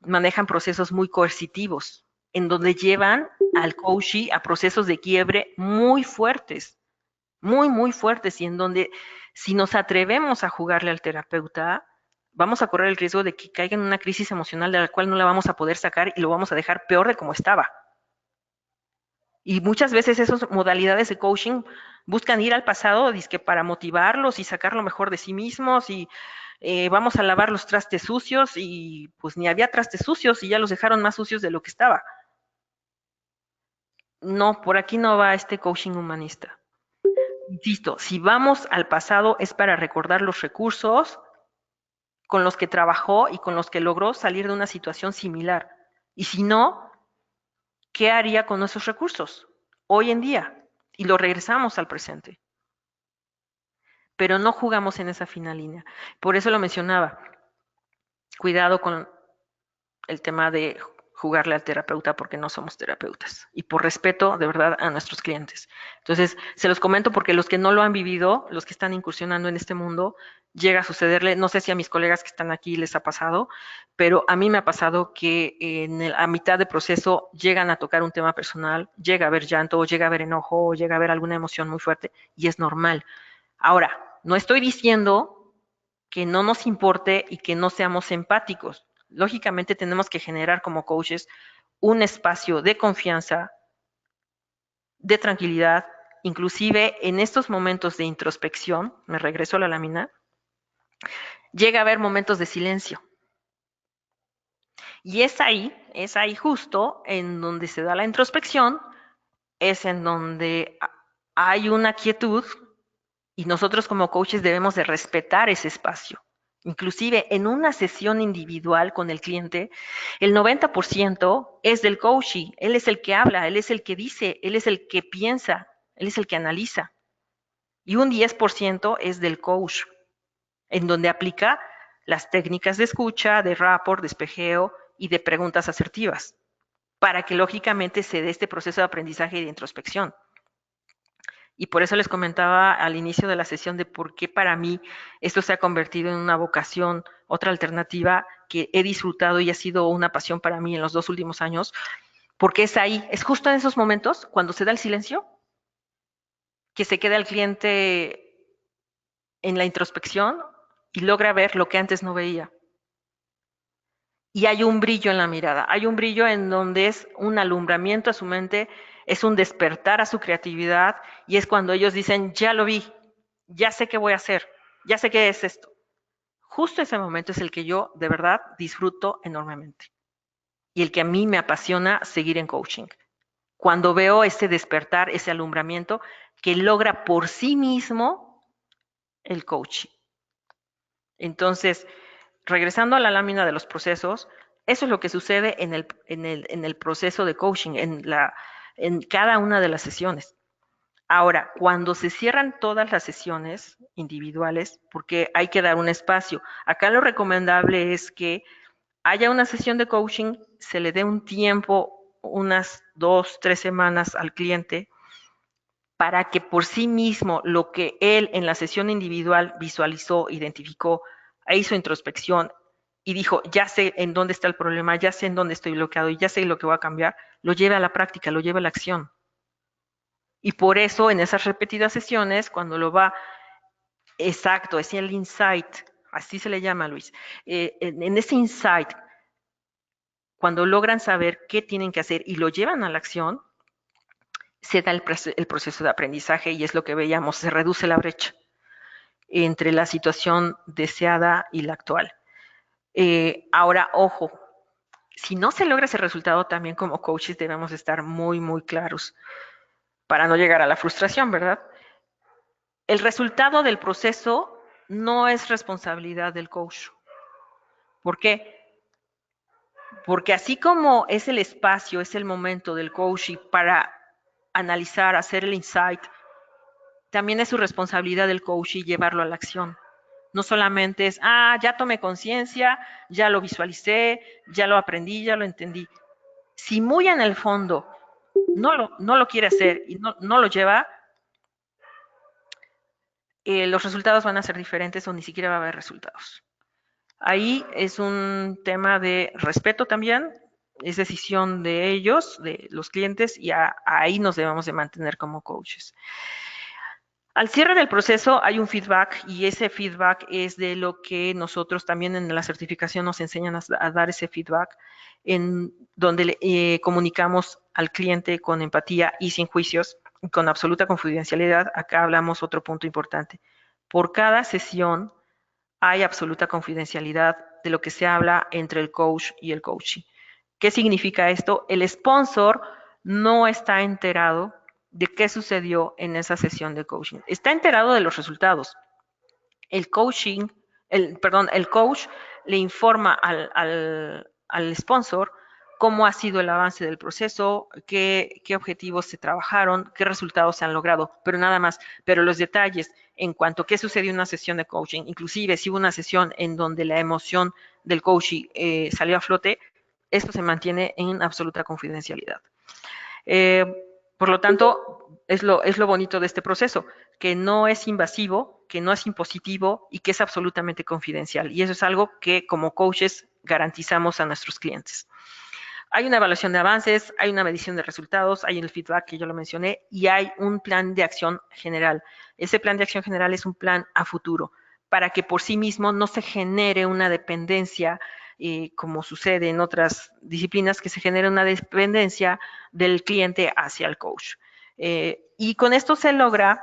manejan procesos muy coercitivos, en donde llevan al coachee a procesos de quiebre muy fuertes, muy fuertes, y en donde si nos atrevemos a jugarle al terapeuta, vamos a correr el riesgo de que caiga en una crisis emocional de la cual no la vamos a poder sacar y lo vamos a dejar peor de como estaba. Y muchas veces esas modalidades de coaching buscan ir al pasado dizque para motivarlos y sacar lo mejor de sí mismos y vamos a lavar los trastes sucios y pues ni había trastes sucios y ya los dejaron más sucios de lo que estaba. No, por aquí no va este coaching humanista. Insisto, si vamos al pasado es para recordar los recursos con los que trabajó y con los que logró salir de una situación similar. Y si no, ¿qué haría con esos recursos hoy en día? Y lo regresamos al presente. Pero no jugamos en esa fina línea. Por eso lo mencionaba. Cuidado con el tema de jugarle al terapeuta porque no somos terapeutas y por respeto de verdad a nuestros clientes. Entonces, se los comento porque los que no lo han vivido, los que están incursionando en este mundo, llega a sucederle, no sé si a mis colegas que están aquí les ha pasado, pero a mí me ha pasado que a mitad de proceso llegan a tocar un tema personal, llega a haber llanto, llega a haber enojo, llega a haber alguna emoción muy fuerte y es normal. Ahora, no estoy diciendo que no nos importe y que no seamos empáticos. Lógicamente tenemos que generar como coaches un espacio de confianza, de tranquilidad, inclusive en estos momentos de introspección, me regreso a la lámina, llega a haber momentos de silencio. Y es ahí justo en donde se da la introspección, es en donde hay una quietud y nosotros como coaches debemos de respetar ese espacio. Inclusive en una sesión individual con el cliente, el 90% es del coachee. Él es el que habla, él es el que dice, él es el que piensa, él es el que analiza. Y un 10% es del coach, en donde aplica las técnicas de escucha, de rapport, de espejeo y de preguntas asertivas, para que lógicamente se dé este proceso de aprendizaje y de introspección. Y por eso les comentaba al inicio de la sesión de por qué para mí esto se ha convertido en una vocación, otra alternativa que he disfrutado y ha sido una pasión para mí en los 2 últimos años, porque es ahí, es justo en esos momentos, cuando se da el silencio, que se queda el cliente en la introspección y logra ver lo que antes no veía. Y hay un brillo en la mirada, hay un brillo en donde es un alumbramiento a su mente, es un despertar a su creatividad y es cuando ellos dicen, ya lo vi, ya sé qué voy a hacer, ya sé qué es esto. Justo ese momento es el que yo de verdad disfruto enormemente y el que a mí me apasiona seguir en coaching. Cuando veo ese despertar, ese alumbramiento que logra por sí mismo el coaching. Entonces, regresando a la lámina de los procesos, eso es lo que sucede en el proceso de coaching, en cada una de las sesiones. Ahora, cuando se cierran todas las sesiones individuales, porque hay que dar un espacio, acá lo recomendable es que haya una sesión de coaching, se le dé un tiempo, unas 2, 3 semanas al cliente, para que por sí mismo lo que él en la sesión individual visualizó, identificó, e hizo introspección y dijo, ya sé en dónde está el problema, ya sé en dónde estoy bloqueado y ya sé lo que voy a cambiar, lo lleve a la práctica, lo lleve a la acción. Y por eso en esas repetidas sesiones, cuando lo va, exacto, es el insight, así se le llama, Luis, en ese insight, cuando logran saber qué tienen que hacer y lo llevan a la acción, se da el proceso de aprendizaje y es lo que veíamos, se reduce la brecha entre la situación deseada y la actual. Ahora, ojo, si no se logra ese resultado, también como coaches debemos estar muy, muy claros para no llegar a la frustración, ¿verdad? El resultado del proceso no es responsabilidad del coach. ¿Por qué? Porque así como es el espacio, es el momento del coaching para analizar, hacer el insight, también es su responsabilidad del coach y llevarlo a la acción. No solamente es, ya tomé conciencia, ya lo visualicé, ya lo aprendí, ya lo entendí. Si muy en el fondo no lo quiere hacer y no lo lleva, los resultados van a ser diferentes o ni siquiera va a haber resultados. Ahí es un tema de respeto también, es decisión de ellos, de los clientes, y ahí nos debemos de mantener como coaches. Al cierre del proceso hay un feedback y ese feedback es de lo que nosotros también en la certificación nos enseñan a dar ese feedback, en donde comunicamos al cliente con empatía y sin juicios, con absoluta confidencialidad. Acá hablamos otro punto importante. Por cada sesión hay absoluta confidencialidad de lo que se habla entre el coach y el coachee. ¿Qué significa esto? El sponsor no está enterado de qué sucedió en esa sesión de coaching. Está enterado de los resultados. El coaching, el coach le informa al sponsor cómo ha sido el avance del proceso, qué objetivos se trabajaron, qué resultados se han logrado, pero nada más. Pero los detalles en cuanto a qué sucedió en una sesión de coaching, inclusive si hubo una sesión en donde la emoción del coaching salió a flote, esto se mantiene en absoluta confidencialidad. Eh, por lo tanto, es lo bonito de este proceso, que no es invasivo, que no es impositivo y que es absolutamente confidencial. Y eso es algo que como coaches garantizamos a nuestros clientes. Hay una evaluación de avances, hay una medición de resultados, hay el feedback que yo lo mencioné y hay un plan de acción general. Ese plan de acción general es un plan a futuro para que por sí mismo no se genere una dependencia, como sucede en otras disciplinas, que se genere una dependencia del cliente hacia el coach. Y con esto se logra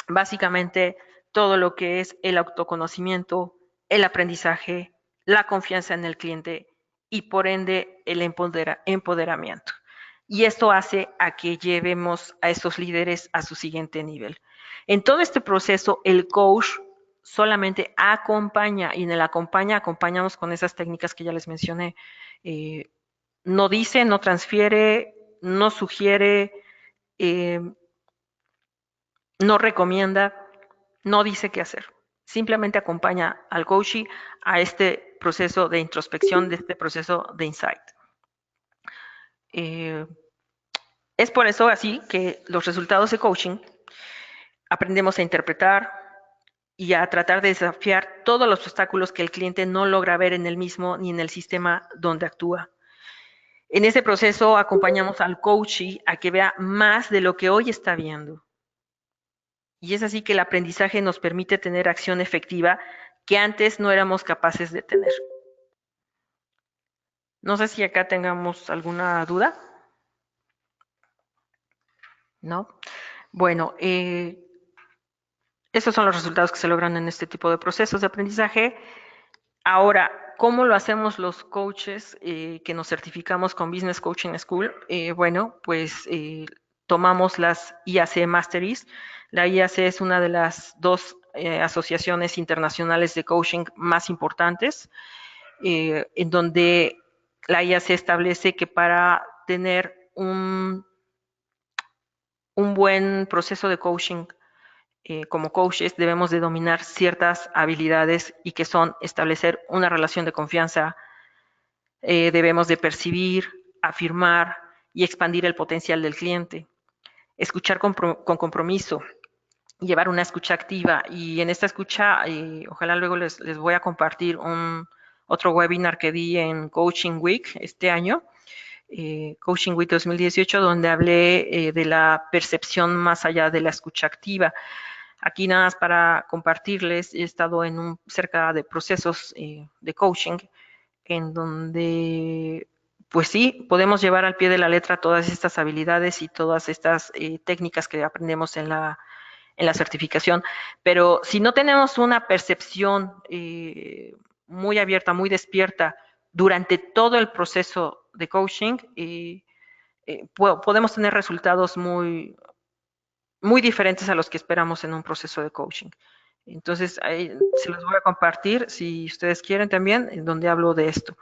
básicamente todo lo que es el autoconocimiento, el aprendizaje, la confianza en el cliente y por ende el empoderamiento. Y esto hace a que llevemos a esos líderes a su siguiente nivel. En todo este proceso, el coach solamente acompaña, y en el acompañamos con esas técnicas que ya les mencioné. No dice, no transfiere, no sugiere, eh, no recomienda, no dice qué hacer. Simplemente acompaña al coachee a este proceso de introspección, de este proceso de insight. Es por eso así que los resultados de coaching aprendemos a interpretar y a tratar de desafiar todos los obstáculos que el cliente no logra ver en el mismo ni en el sistema donde actúa. En ese proceso acompañamos al coachee a que vea más de lo que hoy está viendo. Y es así que el aprendizaje nos permite tener acción efectiva que antes no éramos capaces de tener. No sé si acá tengamos alguna duda. ¿No? Bueno, esos son los resultados que se logran en este tipo de procesos de aprendizaje. Ahora, ¿cómo lo hacemos los coaches que nos certificamos con Business Coaching School? Bueno, pues tomamos las IAC Masteries. La IAC es una de las dos asociaciones internacionales de coaching más importantes, en donde la IAC establece que para tener un buen proceso de coaching, como coaches debemos de dominar ciertas habilidades y que son establecer una relación de confianza, debemos de percibir, afirmar y expandir el potencial del cliente, escuchar con compromiso, llevar una escucha activa y en esta escucha, ojalá luego les voy a compartir otro webinar que di en Coaching Week este año, Coaching Week 2018, donde hablé de la percepción más allá de la escucha activa. Aquí nada más para compartirles, he estado en cerca de procesos de coaching en donde, pues sí, podemos llevar al pie de la letra todas estas habilidades y todas estas técnicas que aprendemos en la certificación, pero si no tenemos una percepción muy abierta, muy despierta durante todo el proceso de coaching, podemos tener resultados muy diferentes a los que esperamos en un proceso de coaching. Entonces, ahí se los voy a compartir, si ustedes quieren también, en donde hablo de esto.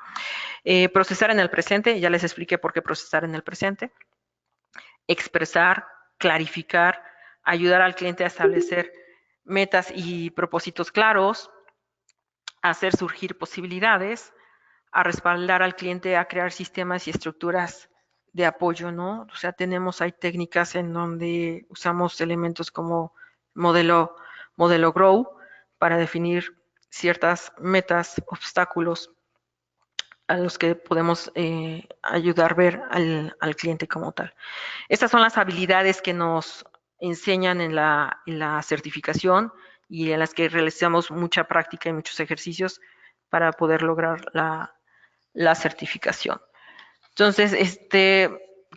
Procesar en el presente, ya les expliqué por qué procesar en el presente. Expresar, clarificar, ayudar al cliente a establecer metas y propósitos claros, hacer surgir posibilidades, a respaldar al cliente a crear sistemas y estructuras de apoyo, ¿no? O sea, hay técnicas en donde usamos elementos como modelo Grow para definir ciertas metas, obstáculos a los que podemos ayudar a ver al cliente como tal. Estas son las habilidades que nos enseñan en la certificación y en las que realizamos mucha práctica y muchos ejercicios para poder lograr la certificación. Entonces,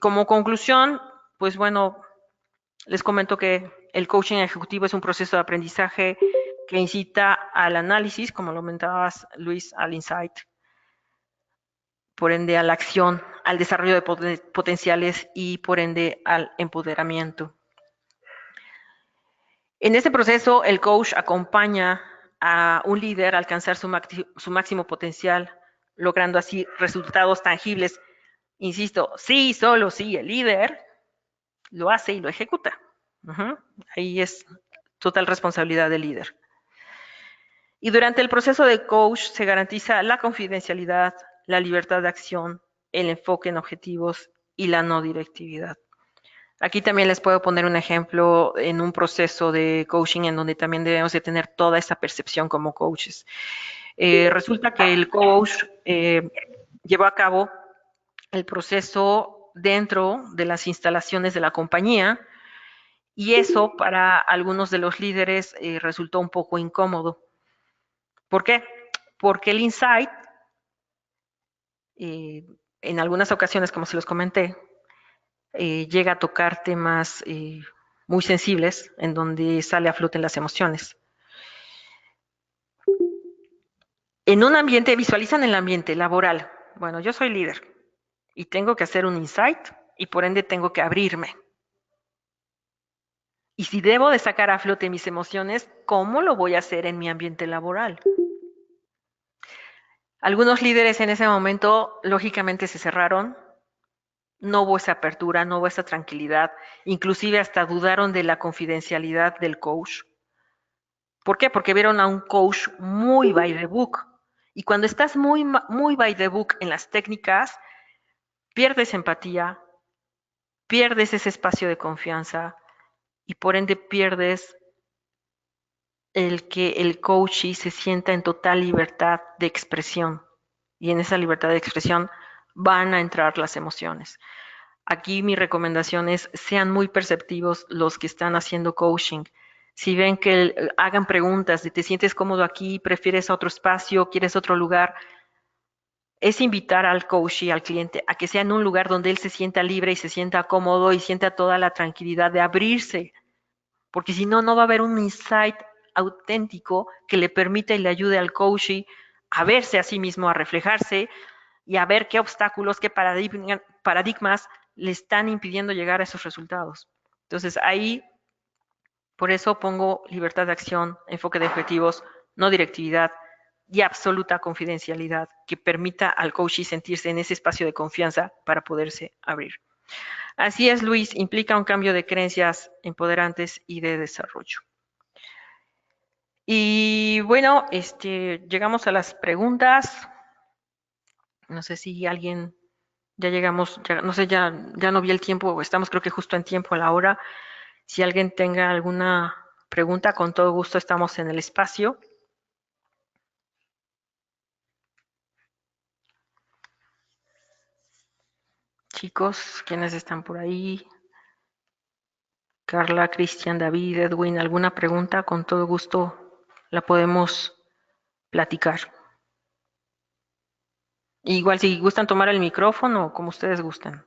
como conclusión, pues bueno, les comento que el coaching ejecutivo es un proceso de aprendizaje que incita al análisis, como lo comentabas, Luis, al insight, por ende a la acción, al desarrollo de potenciales y por ende al empoderamiento. En este proceso, el coach acompaña a un líder a alcanzar su máximo potencial, logrando así resultados tangibles. Insisto, sí, solo sí, el líder lo hace y lo ejecuta. Ahí es total responsabilidad del líder. Y durante el proceso de coach se garantiza la confidencialidad, la libertad de acción, el enfoque en objetivos y la no directividad. Aquí también les puedo poner un ejemplo en un proceso de coaching en donde también debemos de tener toda esa percepción como coaches. Resulta que el coach llevó a cabo el proceso dentro de las instalaciones de la compañía y eso para algunos de los líderes resultó un poco incómodo. ¿Por qué? Porque el insight, en algunas ocasiones, como se los comenté, llega a tocar temas muy sensibles en donde sale a flote las emociones. En un ambiente, visualizan el ambiente laboral. Bueno, yo soy líder y tengo que hacer un insight y por ende tengo que abrirme. Y si debo de sacar a flote mis emociones, ¿cómo lo voy a hacer en mi ambiente laboral? Algunos líderes en ese momento lógicamente se cerraron, no hubo esa apertura, no hubo esa tranquilidad, inclusive hasta dudaron de la confidencialidad del coach. ¿Por qué? Porque vieron a un coach muy by the book. Y cuando estás muy by the book en las técnicas, pierdes empatía, pierdes ese espacio de confianza y por ende pierdes el que el coach se sienta en total libertad de expresión. Y en esa libertad de expresión van a entrar las emociones. Aquí mi recomendación es sean muy perceptivos los que están haciendo coaching. Si ven que hagan preguntas de te sientes cómodo aquí, prefieres otro espacio, quieres otro lugar, es invitar al coach y al cliente a que sea en un lugar donde él se sienta libre y se sienta cómodo y sienta toda la tranquilidad de abrirse, porque si no, no va a haber un insight auténtico que le permita y le ayude al coach a verse a sí mismo, a reflejarse y a ver qué obstáculos, qué paradigmas le están impidiendo llegar a esos resultados. Entonces ahí, por eso pongo libertad de acción, enfoque de objetivos, no directividad y absoluta confidencialidad que permita al coach sentirse en ese espacio de confianza para poderse abrir. Así es, Luis, implica un cambio de creencias empoderantes y de desarrollo. Y bueno, llegamos a las preguntas. No sé si alguien, ya llegamos, no sé, ya no vi el tiempo, estamos creo que justo en tiempo a la hora. Si alguien tenga alguna pregunta, con todo gusto estamos en el espacio. Chicos, ¿quiénes están por ahí? Carla, Cristian, David, Edwin, ¿alguna pregunta? Con todo gusto la podemos platicar. Igual si gustan tomar el micrófono, como ustedes gustan.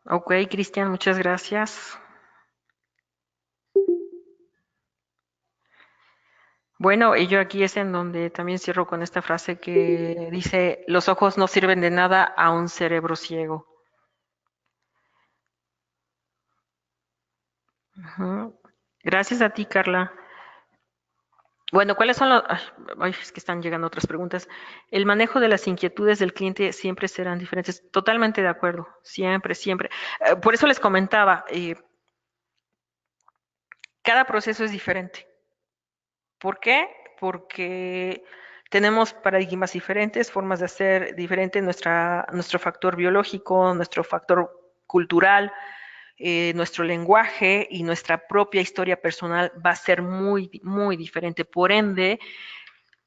Ok, Cristian, muchas gracias. Bueno, y yo aquí es en donde también cierro con esta frase que dice, los ojos no sirven de nada a un cerebro ciego. Gracias a ti, Carla. Bueno, ¿cuáles son los...? Ay, es que están llegando otras preguntas. El manejo de las inquietudes del cliente siempre serán diferentes. Totalmente de acuerdo. Siempre, siempre. Por eso les comentaba, cada proceso es diferente. ¿Por qué? Porque tenemos paradigmas diferentes, formas de hacer diferentes, nuestro factor biológico, nuestro factor cultural, nuestro lenguaje y nuestra propia historia personal va a ser muy, muy diferente. Por ende,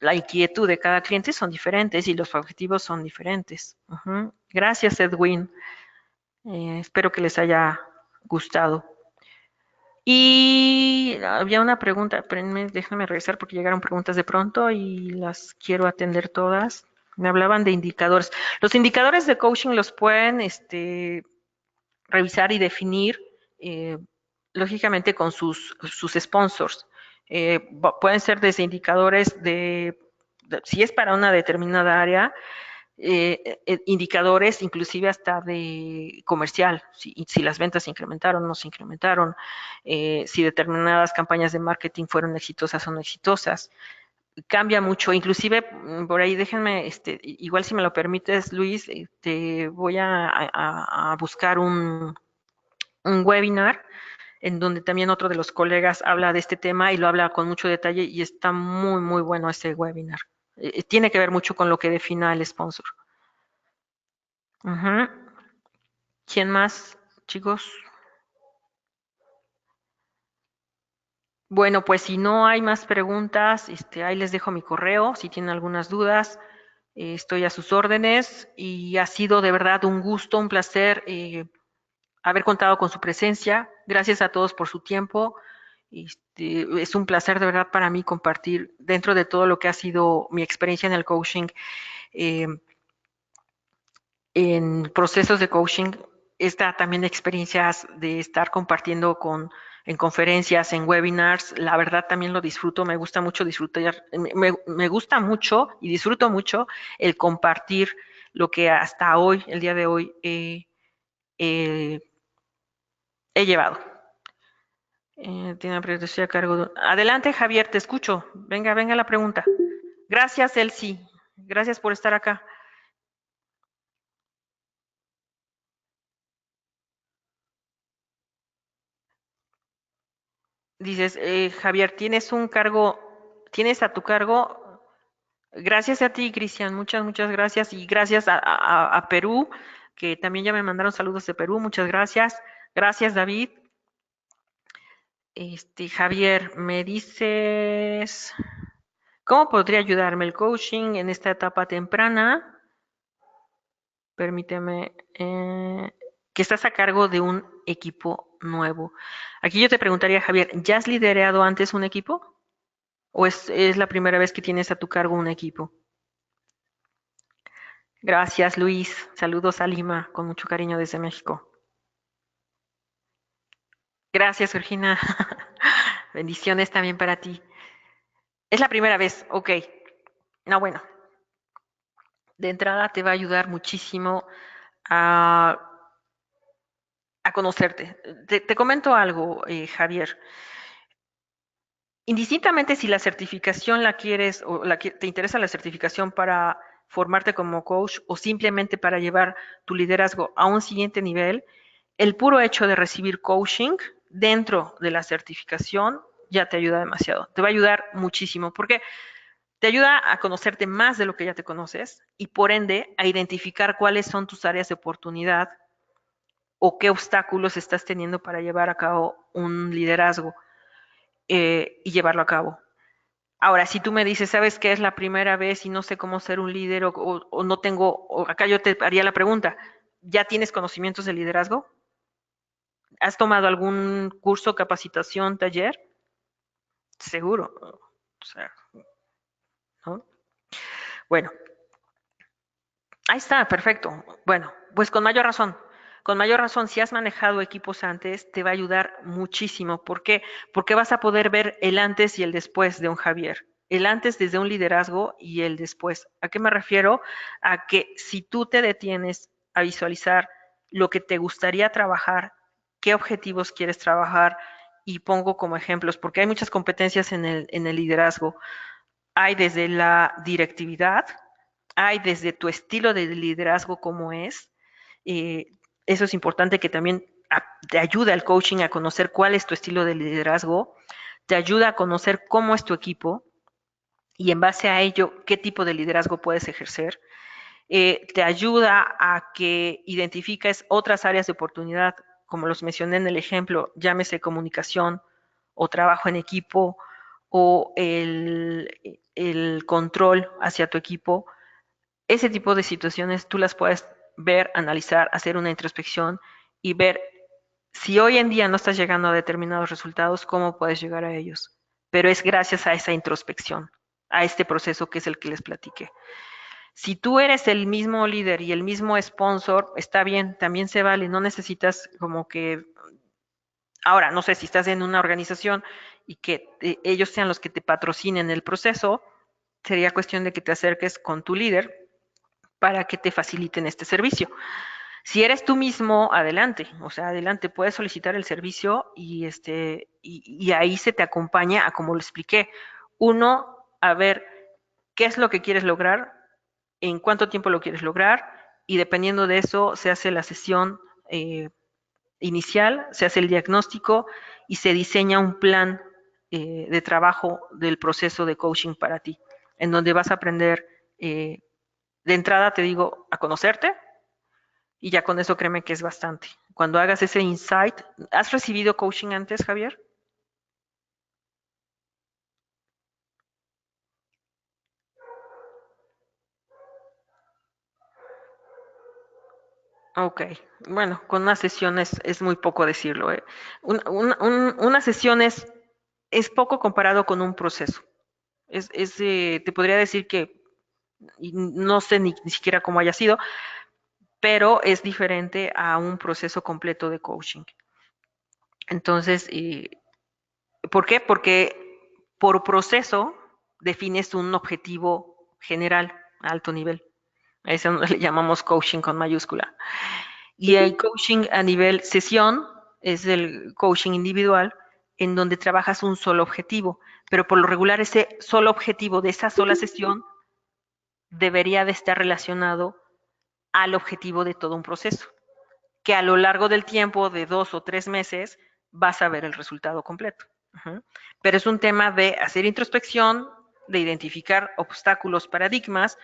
la inquietud de cada cliente son diferentes y los objetivos son diferentes. Gracias, Edwin. Espero que les haya gustado. Y había una pregunta, déjenme revisar porque llegaron preguntas de pronto y las quiero atender todas. Me hablaban de indicadores. Los indicadores de coaching los pueden revisar y definir, lógicamente, con sus sponsors. Pueden ser desde indicadores si es para una determinada área, indicadores inclusive hasta de comercial, si las ventas se incrementaron o no se incrementaron, si determinadas campañas de marketing fueron exitosas o no exitosas. Cambia mucho, inclusive por ahí déjenme, igual si me lo permites, Luis, voy a buscar un webinar en donde también otro de los colegas habla de este tema y lo habla con mucho detalle y está muy, muy bueno ese webinar. Tiene que ver mucho con lo que defina el sponsor. ¿Quién más, chicos? Bueno, pues si no hay más preguntas, ahí les dejo mi correo. Si tienen algunas dudas, estoy a sus órdenes y ha sido de verdad un gusto, un placer haber contado con su presencia. Gracias a todos por su tiempo. Es un placer de verdad para mí compartir dentro de todo lo que ha sido mi experiencia en el coaching, eh, en procesos de coaching, también experiencias de estar compartiendo en conferencias, en webinars, la verdad también lo disfruto, me gusta mucho disfrutar, me gusta mucho y disfruto mucho el compartir lo que hasta hoy, el día de hoy, he llevado. Tiene una estoy a cargo. Adelante, Javier, te escucho. Venga la pregunta. Gracias, Elsie. Gracias por estar acá. Dices, Javier, tienes a tu cargo. Gracias a ti, Cristian. Muchas, muchas gracias. Y gracias a Perú, que también ya me mandaron saludos de Perú. Muchas gracias. Gracias, David. Javier, me dices, ¿cómo podría ayudarme el coaching en esta etapa temprana? Permíteme, que estás a cargo de un equipo nuevo. Aquí yo te preguntaría, Javier, ¿ya has liderado antes un equipo? ¿O es la primera vez que tienes a tu cargo un equipo? Gracias, Luis. Saludos a Lima, con mucho cariño desde México. Gracias, Georgina. Bendiciones también para ti. Es la primera vez, ok. No, bueno. De entrada te va a ayudar muchísimo a, a conocerte. Te comento algo, Javier. Indistintamente si la certificación la quieres o te interesa la certificación para formarte como coach o simplemente para llevar tu liderazgo a un siguiente nivel, el puro hecho de recibir coaching dentro de la certificación ya te ayuda demasiado. Te va a ayudar muchísimo porque te ayuda a conocerte más de lo que ya te conoces y por ende a identificar cuáles son tus áreas de oportunidad o qué obstáculos estás teniendo para llevar a cabo un liderazgo y llevarlo a cabo. Ahora, si tú me dices, ¿sabes qué es la primera vez y no sé cómo ser un líder o no tengo, o acá yo te haría la pregunta, ¿ya tienes conocimientos de liderazgo? ¿Has tomado algún curso, capacitación, taller? Seguro. O sea, ¿no? Bueno, ahí está, perfecto. Bueno, pues con mayor razón. Con mayor razón, si has manejado equipos antes, te va a ayudar muchísimo. ¿Por qué? Porque vas a poder ver el antes y el después de un Javier. El antes desde un liderazgo y el después. ¿A qué me refiero? A que si tú te detienes a visualizar lo que te gustaría trabajar, qué objetivos quieres trabajar, y pongo como ejemplos, porque hay muchas competencias en el liderazgo. Hay desde la directividad, hay desde tu estilo de liderazgo como es. Eh, Eso es importante que también te ayuda el coaching a conocer cuál es tu estilo de liderazgo, te ayuda a conocer cómo es tu equipo y en base a ello qué tipo de liderazgo puedes ejercer. Te ayuda a que identifiques otras áreas de oportunidad como los mencioné en el ejemplo, llámese comunicación o trabajo en equipo o el control hacia tu equipo, ese tipo de situaciones tú las puedes ver, analizar, hacer una introspección y ver si hoy en día no estás llegando a determinados resultados, cómo puedes llegar a ellos. Pero es gracias a esa introspección, a este proceso que es el que les platiqué. Si tú eres el mismo líder y el mismo sponsor, está bien, también se vale, no necesitas como que, ahora, no sé si estás en una organización y que ellos sean los que te patrocinen el proceso, sería cuestión de que te acerques con tu líder para que te faciliten este servicio. Si eres tú mismo, adelante, o sea, adelante, puedes solicitar el servicio y ahí se te acompaña a como lo expliqué. Uno, a ver qué es lo que quieres lograr, en cuánto tiempo lo quieres lograr, y dependiendo de eso se hace la sesión inicial, se hace el diagnóstico y se diseña un plan de trabajo del proceso de coaching para ti, en donde vas a aprender, de entrada te digo, a conocerte, y ya con eso créeme que es bastante. Cuando hagas ese insight, ¿has recibido coaching antes, Javier? Ok, bueno, con una sesión es muy poco decirlo. ¿Eh? Una sesión es poco comparado con un proceso. Te podría decir que no sé ni siquiera cómo haya sido, pero es diferente a un proceso completo de coaching. Entonces, ¿por qué? Porque por proceso defines un objetivo general a alto nivel. A eso le llamamos coaching con mayúscula. Y el coaching a nivel sesión es el coaching individual en donde trabajas un solo objetivo, pero por lo regular ese solo objetivo de esa sola sesión debería de estar relacionado al objetivo de todo un proceso, que a lo largo del tiempo de 2 o 3 meses vas a ver el resultado completo. Uh-huh. Pero es un tema de hacer introspección, de identificar obstáculos, paradigmas,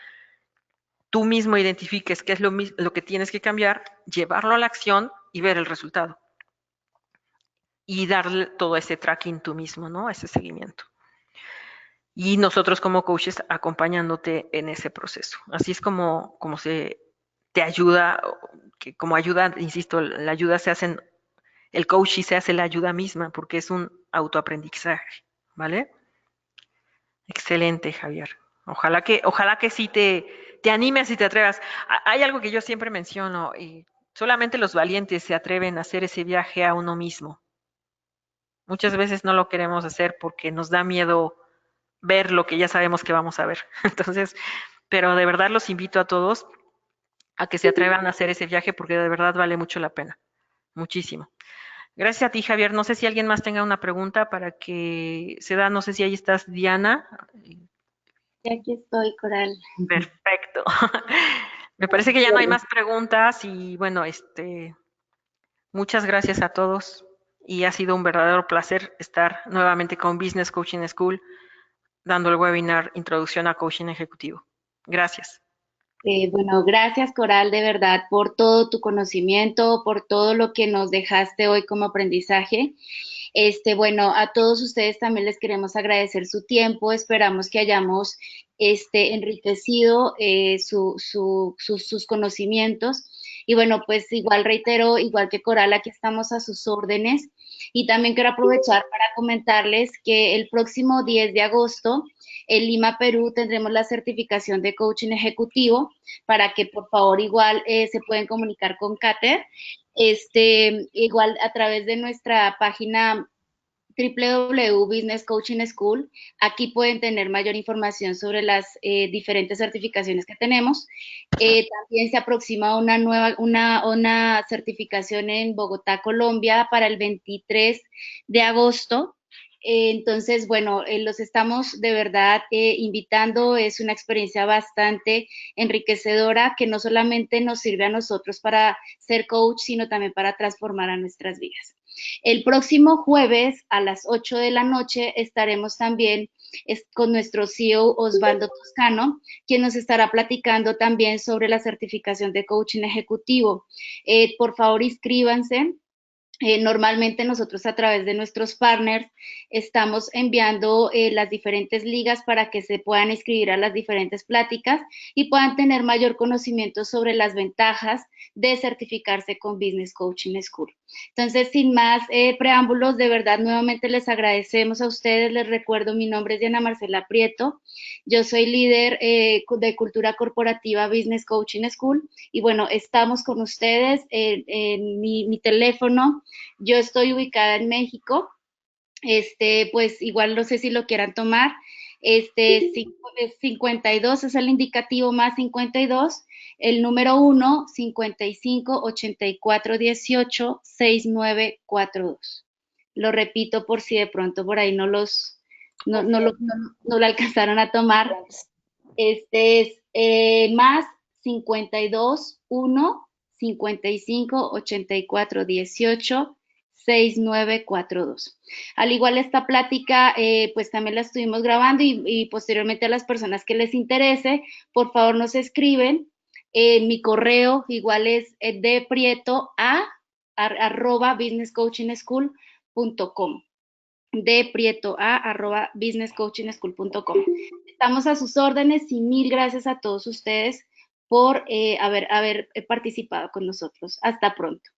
tú mismo identifiques qué es lo que tienes que cambiar, llevarlo a la acción y ver el resultado. Y darle todo ese tracking tú mismo, ¿no? Ese seguimiento. Y nosotros como coaches acompañándote en ese proceso. Así es como se te ayuda, que como ayuda, insisto, la ayuda se hace, el coach se hace la ayuda misma porque es un autoaprendizaje, ¿vale? Excelente, Javier. Ojalá que sí te animes y te atrevas. Hay algo que yo siempre menciono, solamente los valientes se atreven a hacer ese viaje a uno mismo. Muchas veces no lo queremos hacer porque nos da miedo ver lo que ya sabemos que vamos a ver. Entonces, pero de verdad los invito a todos a que se atrevan a hacer ese viaje porque de verdad vale mucho la pena. Muchísimo. Gracias a ti, Javier. No sé si alguien más tenga una pregunta para que se da, no sé si ahí estás, Diana. Y aquí estoy, Coral. Perfecto. Me parece que ya no hay más preguntas y bueno, muchas gracias a todos y ha sido un verdadero placer estar nuevamente con Business Coaching School dando el webinar Introducción a Coaching Ejecutivo. Gracias. Bueno, gracias Coral, de verdad, por todo tu conocimiento, por todo lo que nos dejaste hoy como aprendizaje. Bueno, a todos ustedes también les queremos agradecer su tiempo. Esperamos que hayamos enriquecido sus conocimientos. Y bueno, pues igual reitero, igual que Coral, aquí estamos a sus órdenes. Y también quiero aprovechar para comentarles que el próximo 10 de agosto en Lima, Perú, tendremos la certificación de coaching ejecutivo para que por favor igual se pueden comunicar con Cater. Igual a través de nuestra página Business Coaching School. Aquí pueden tener mayor información sobre las diferentes certificaciones que tenemos. También se aproxima una certificación en Bogotá, Colombia, para el 23 de agosto. Entonces, bueno, los estamos de verdad invitando. Es una experiencia bastante enriquecedora que no solamente nos sirve a nosotros para ser coach, sino también para transformar a nuestras vidas. El próximo jueves a las 8 de la noche estaremos también con nuestro CEO Osvaldo Toscano, quien nos estará platicando también sobre la certificación de coaching ejecutivo. Por favor, inscríbanse. Normalmente nosotros a través de nuestros partners estamos enviando las diferentes ligas para que se puedan inscribir a las diferentes pláticas y puedan tener mayor conocimiento sobre las ventajas de certificarse con Business Coaching School. Entonces, sin más preámbulos, de verdad nuevamente les agradecemos a ustedes. Les recuerdo, mi nombre es Diana Marcela Prieto. Yo soy líder de cultura corporativa Business Coaching School y bueno, estamos con ustedes en mi teléfono. Yo estoy ubicada en México, pues igual no sé si lo quieran tomar. 52 es el indicativo más 52, el número 1, 55 84 18 6942. Lo repito por si de pronto por ahí no lo alcanzaron a tomar. Este es más 52 1 55 84 18 6942. Al igual esta plática, pues también la estuvimos grabando y posteriormente a las personas que les interese, por favor nos escriben. Mi correo igual es de prieto a arroba businesscoachingschool.com de prieto a arroba businesscoachingschool.com. Estamos a sus órdenes y mil gracias a todos ustedes por haber participado con nosotros. Hasta pronto.